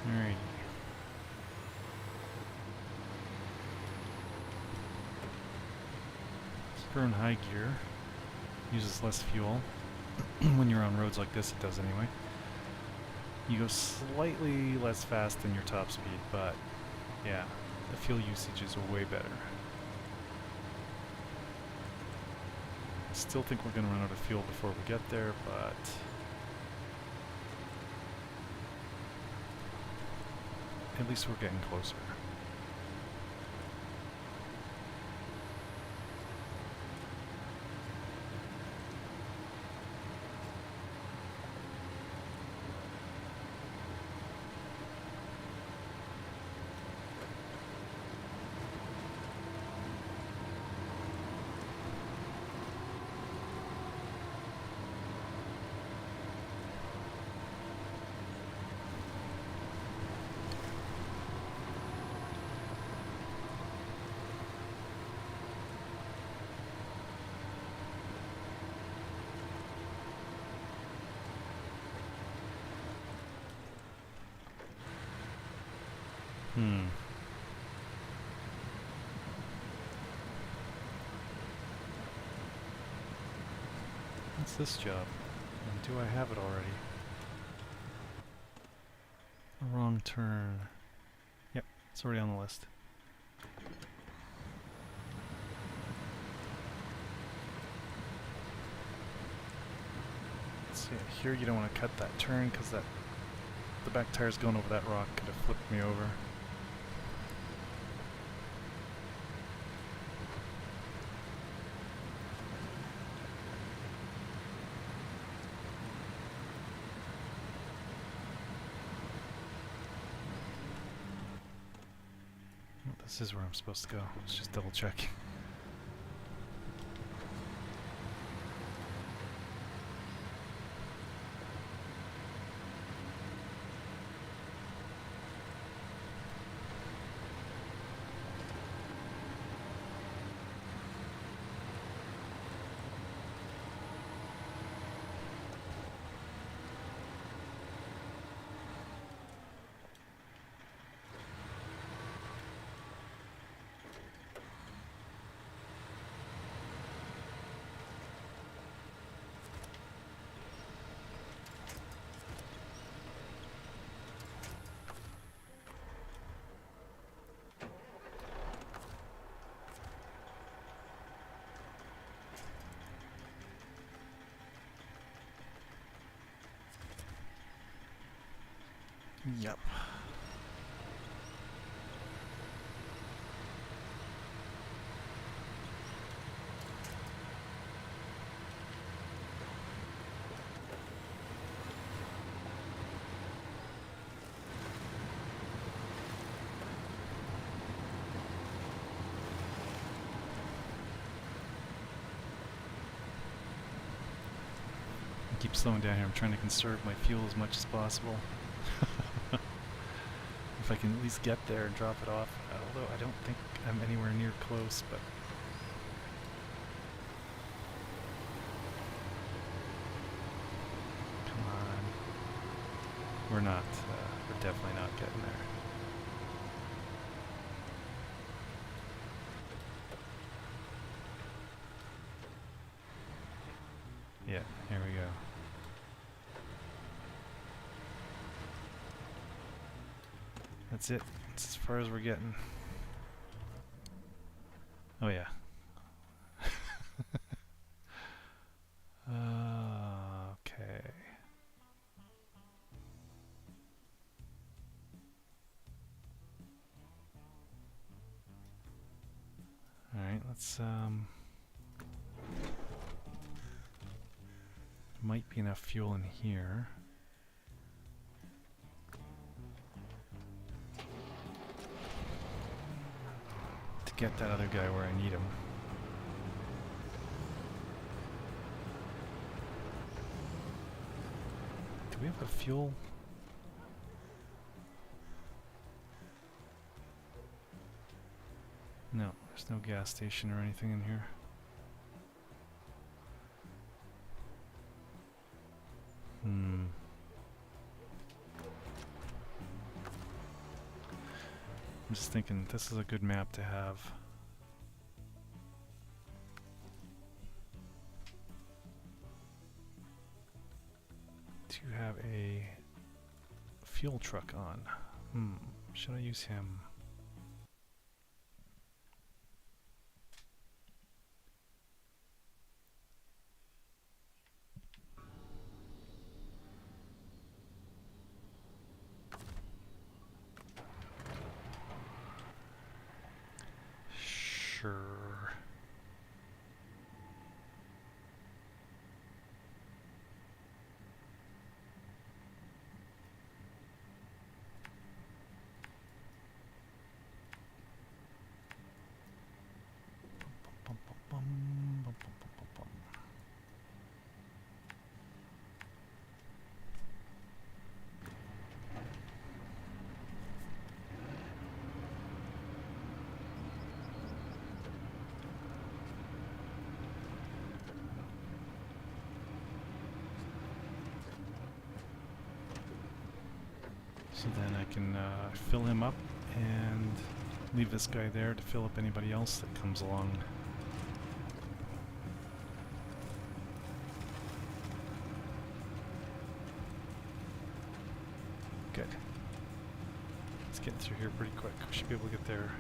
Alright. Keep her in high gear. Uses less fuel. When you're on roads like this, it does anyway. You go slightly less fast than your top speed, but yeah, the fuel usage is way better. Still think we're going to run out of fuel before we get there, but at least we're getting closer. Hmm. What's this job? And do I have it already? Wrong turn. Yep, it's already on the list. Let's see, here you don't want to cut that turn because the back tire's going over that rock could have flipped me over. This is where I'm supposed to go. Let's just double check. Yep. I keep slowing down here. I'm trying to conserve my fuel as much as possible. If I can at least get there and drop it off, although I don't think I'm anywhere near close, but... Come on. We're not, we're definitely not getting there. Yeah, here we go. That's it. That's as far as we're getting. Oh yeah. Okay. Alright, let's might be enough fuel in here. Get that other guy where I need him. Do we have a fuel? No, there's no gas station or anything in here. I'm just thinking this is a good map to have. To have a fuel truck on. Should I use him? Sure. So then I can fill him up And leave this guy there to fill up anybody else that comes along. Good. Let's get through here pretty quick. We should be able to get there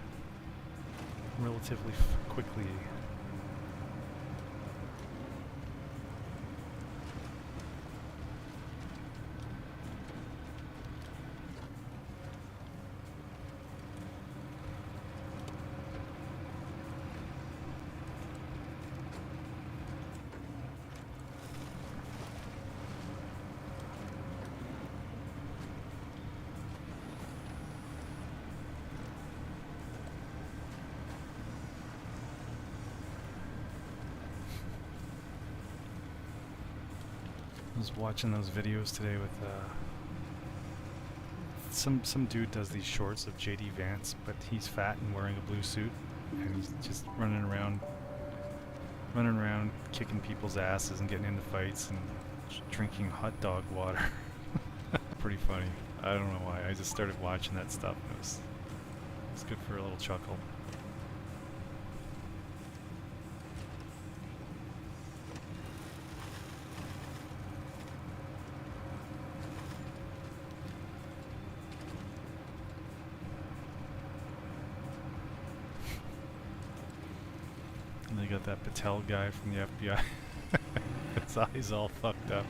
relatively quickly. I was watching those videos today with some dude does these shorts of JD Vance, but he's fat and wearing a blue suit, and he's just running around kicking people's asses and getting into fights and drinking hot dog water. Pretty funny. I don't know why. I just started watching that stuff, and it was good for a little chuckle. And they got that Patel guy from the FBI. His eyes all fucked up.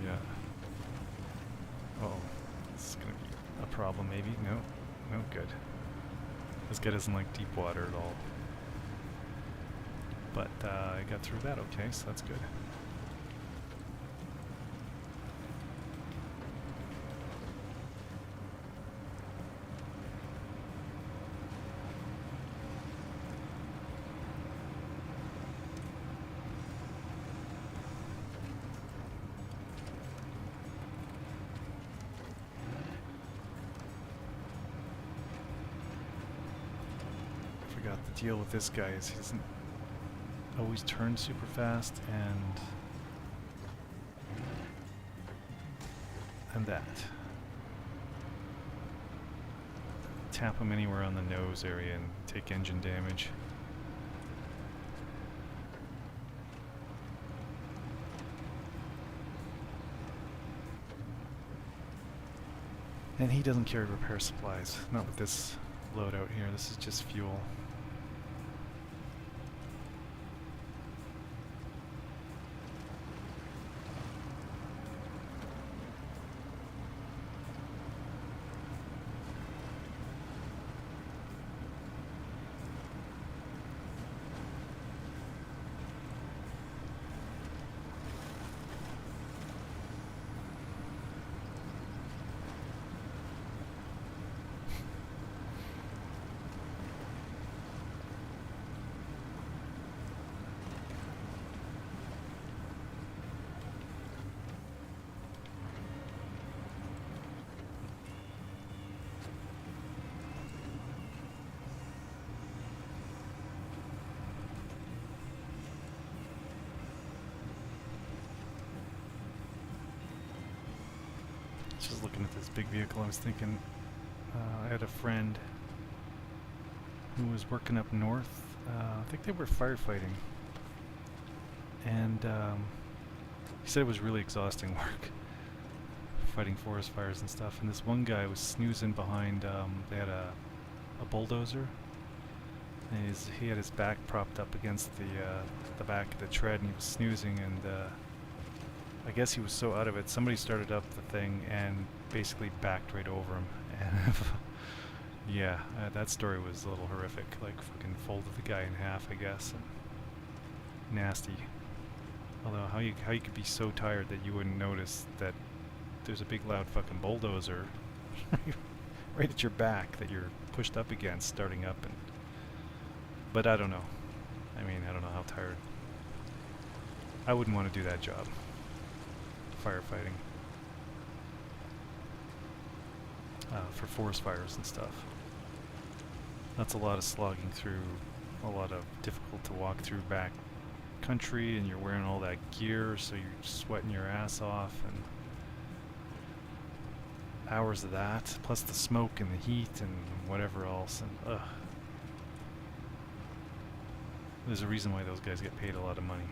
Yeah. Oh, this is gonna be a problem maybe. No, no good. This guy doesn't like deep water at all. But I got through that okay, so that's good. The deal with this guy is he doesn't always turn super fast, and that. Tap him anywhere on the nose area and take engine damage. And he doesn't carry repair supplies, not with this loadout here. This is just fuel. Just looking at this big vehicle, I was thinking, I had a friend who was working up north. I think they were firefighting, and he said it was really exhausting work, fighting forest fires and stuff. And this one guy was snoozing behind. They had a bulldozer, and he had his back propped up against the back of the tread, and he was snoozing. And I guess he was so out of it, somebody started up the thing and basically backed right over him. And yeah, that story was a little horrific. Like, fucking folded the guy in half, I guess. And nasty. Although, how you could be so tired that you wouldn't notice that there's a big loud fucking bulldozer right at your back that you're pushed up against, starting up. But I don't know. I mean, I don't know how tired. I wouldn't want to do that job. Firefighting. For forest fires and stuff. That's a lot of slogging through, a lot of difficult to walk through back country, and you're wearing all that gear, so you're sweating your ass off, and hours of that, plus the smoke and the heat and whatever else, and ugh. There's a reason why those guys get paid a lot of money.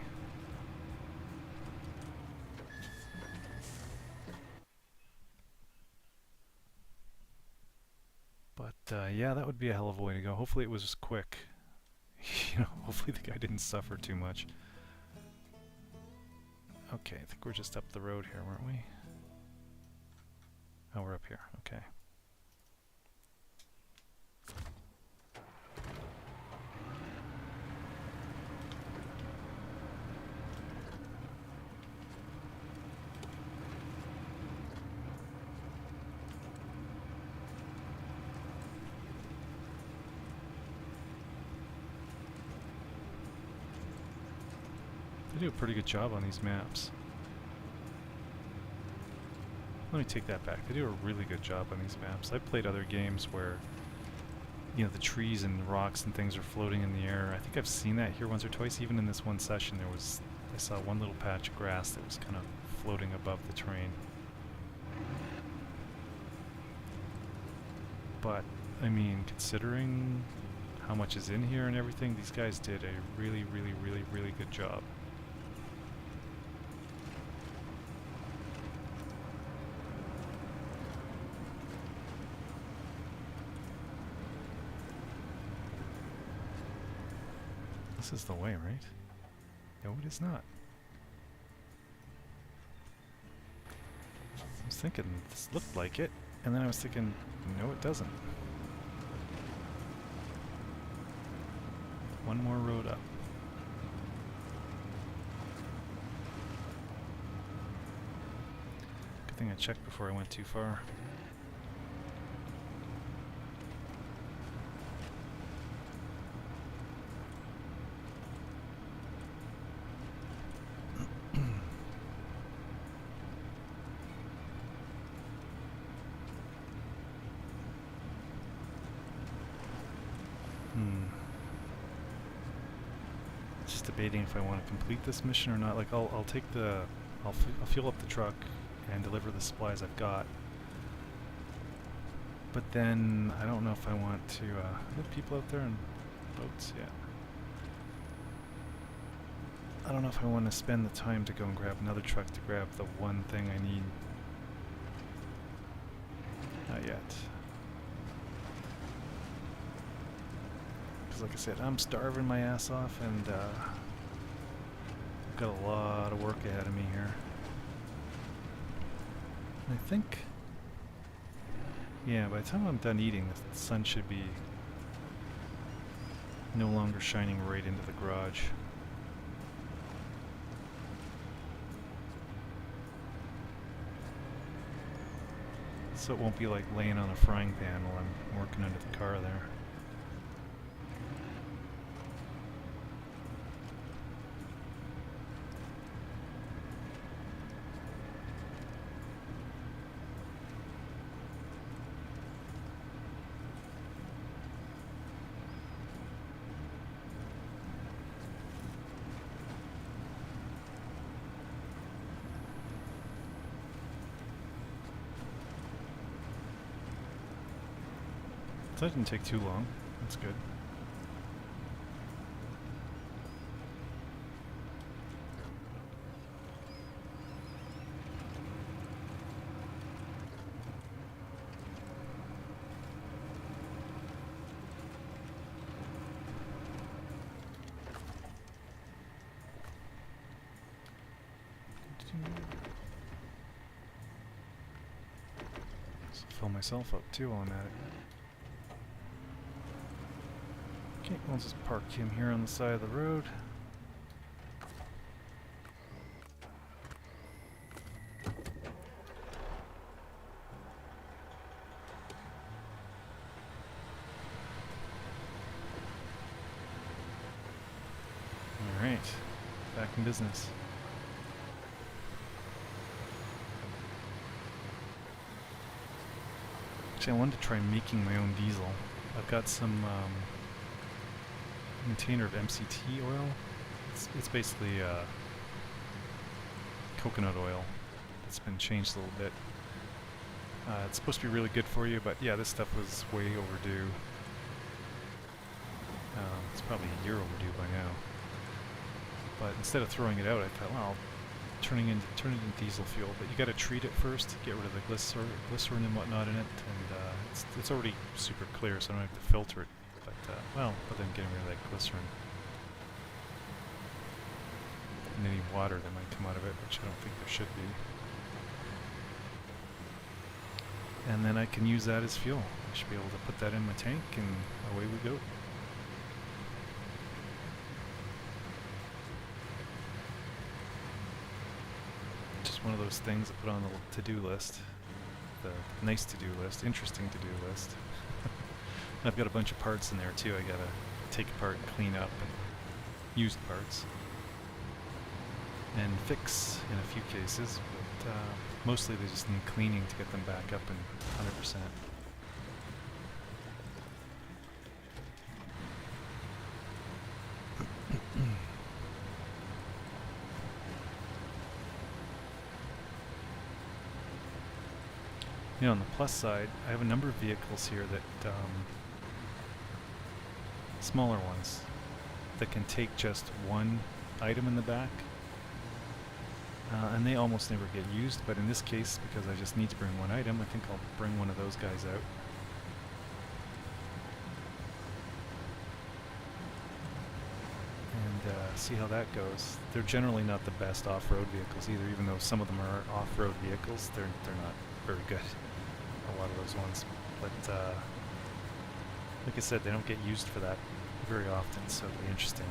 But yeah, that would be a hell of a way to go. Hopefully it was quick. You know, hopefully the guy didn't suffer too much. Okay, I think we're just up the road here, weren't we? Oh, we're up here. Okay. They do a pretty good job on these maps. Let me take that back. They do a really good job on these maps. I've played other games where, you know, the trees and rocks and things are floating in the air. I think I've seen that here once or twice. Even in this one session, I saw one little patch of grass that was kind of floating above the terrain. But, I mean, considering how much is in here and everything, these guys did a really, really, really, really good job. This is the way, right? No, it is not. I was thinking this looked like it, and then I was thinking, no, it doesn't. One more road up. Good thing I checked before I went too far. Just debating if I want to complete this mission or not. Like, I'll take the, I'll fuel up the truck and deliver the supplies I've got. But then I don't know if I want to. Have people out there in boats? Yeah. I don't know if I want to spend the time to go and grab another truck to grab the one thing I need. Not yet. Like I said, I'm starving my ass off, and I've got a lot of work ahead of me here. And I think, yeah, by the time I'm done eating, the sun should be no longer shining right into the garage. So it won't be like laying on a frying pan while I'm working under the car there. That didn't take too long. That's good. So fill myself up too while I'm at it. Okay, we'll just park him here on the side of the road. Alright, back in business. Actually, I wanted to try making my own diesel. I've got some container of MCT oil. It's basically coconut oil. It's been changed a little bit. It's supposed to be really good for you, but yeah, this stuff was way overdue. It's probably a year overdue by now. But instead of throwing it out, I thought, well, turn it into diesel fuel. But you got to treat it first, get rid of the glycerin and whatnot in it, and it's already super clear, so I don't have to filter it. But but then getting rid of that glycerin and any water that might come out of it, which I don't think there should be. And then I can use that as fuel. I should be able to put that in my tank, and away we go. Just one of those things I put on the to-do list. The nice to-do list, interesting to-do list. I've got a bunch of parts in there too. I gotta take apart and clean up, and used parts. And fix in a few cases, but mostly they just need cleaning to get them back up and 100%. You know, on the plus side, I have a number of vehicles here that, smaller ones, that can take just one item in the back. And they almost never get used, but in this case, because I just need to bring one item, I think I'll bring one of those guys out. And see how that goes. They're generally not the best off-road vehicles either, even though some of them are off-road vehicles. They're not very good, a lot of those ones. But like I said, they don't get used for that very often, so it'll be interesting.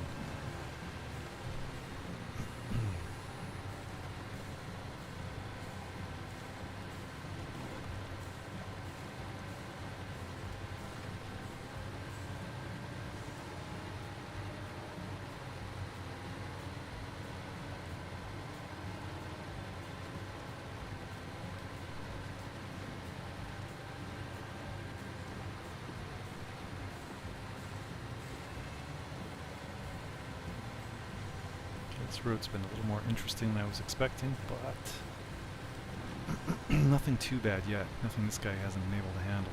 This road's been a little more interesting than I was expecting, but nothing too bad yet. Nothing this guy hasn't been able to handle.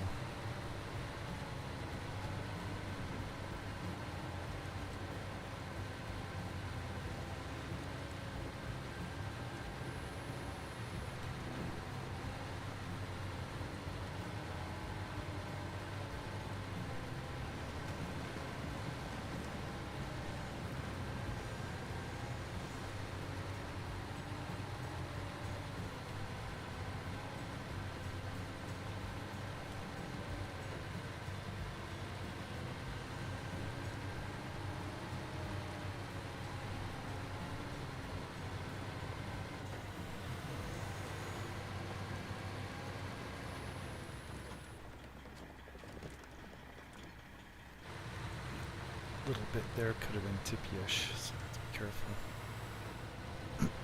Little bit there could have been tippy-ish, so I have to be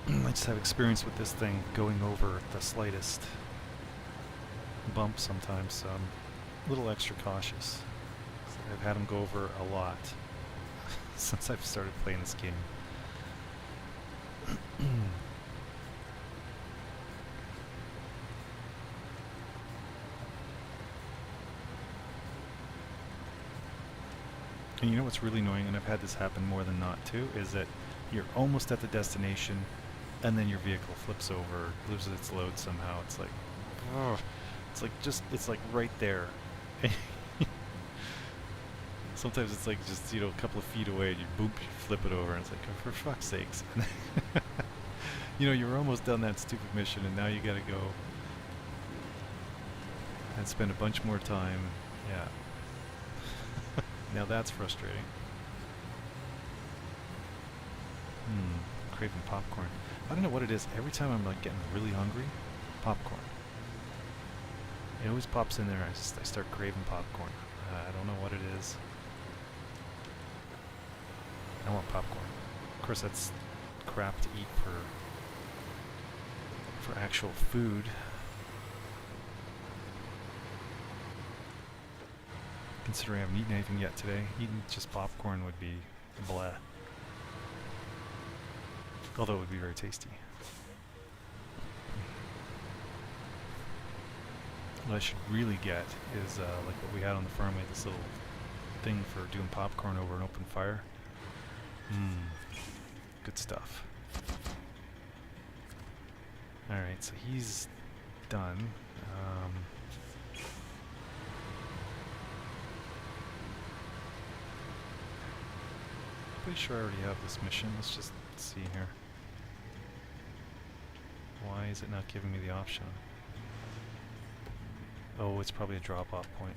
careful. I just have experience with this thing going over the slightest bump sometimes, so I'm a little extra cautious. So I've had them go over a lot since I've started playing this game. And you know what's really annoying, and I've had this happen more than not too, is that you're almost at the destination and then your vehicle flips over, loses its load somehow. It's like, oh, it's like right there. Sometimes it's like just, you know, a couple of feet away and you boop, you flip it over, and it's like, oh, for fuck's sakes. You know, you're almost done that stupid mission and now you gotta go and spend a bunch more time. Yeah. Now that's frustrating. Craving popcorn. I don't know what it is. Every time I'm like getting really hungry, popcorn. It always pops in there. I start craving popcorn. I don't know what it is. I want popcorn. Of course, that's crap to eat for actual food. Considering I haven't eaten anything yet today, eating just popcorn would be blah. Although it would be very tasty. What I should really get is like what we had on the farm. We had this little thing for doing popcorn over an open fire. Mmm, good stuff. Alright, so he's done. Pretty sure I already have this mission. Let's just see here. Why is it not giving me the option? Oh, it's probably a drop-off point.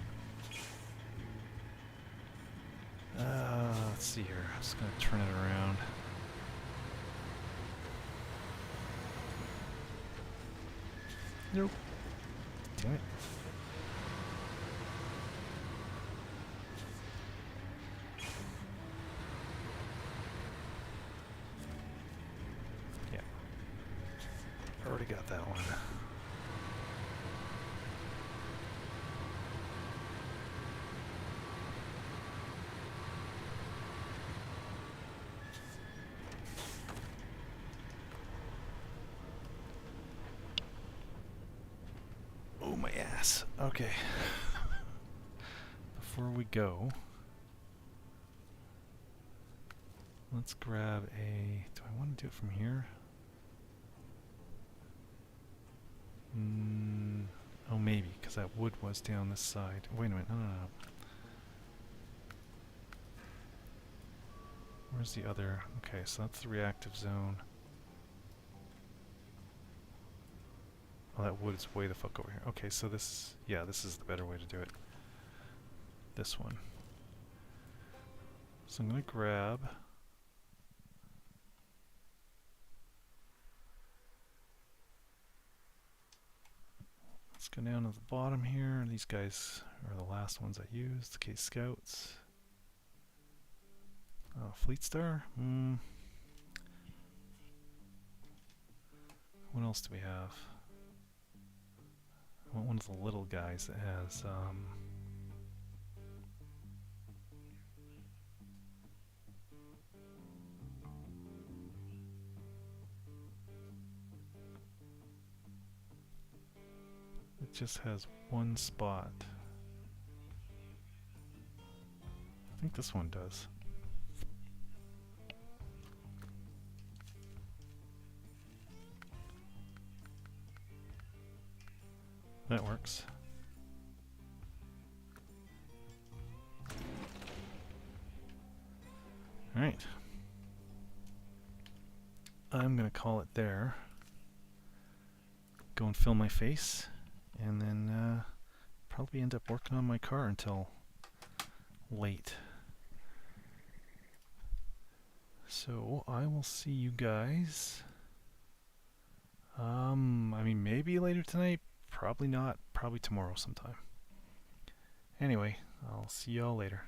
Let's see here. I'm just gonna turn it around. Nope. Damn it. Yeah. Already got that one. Oh, my ass. Okay. Before we go, let's grab a... Do I want to do it from here? Oh, maybe, because that wood was down this side. Wait a minute. No, no, no. Where's the other? Okay, so that's the reactive zone. Oh, that wood is way the fuck over here. Okay, so this... Yeah, this is the better way to do it. This one. So I'm going to grab... Let's go down to the bottom here. These guys are the last ones I used. Okay, scouts. Oh, Fleet Star? What else do we have? I want one of the little guys that has, it just has one spot. I think this one does. That works. Alright. I'm gonna call it there. Go and fill my face, and then probably end up working on my car until late. So I will see you guys. I mean, maybe later tonight. Probably not. Probably tomorrow sometime. Anyway, I'll see y'all later.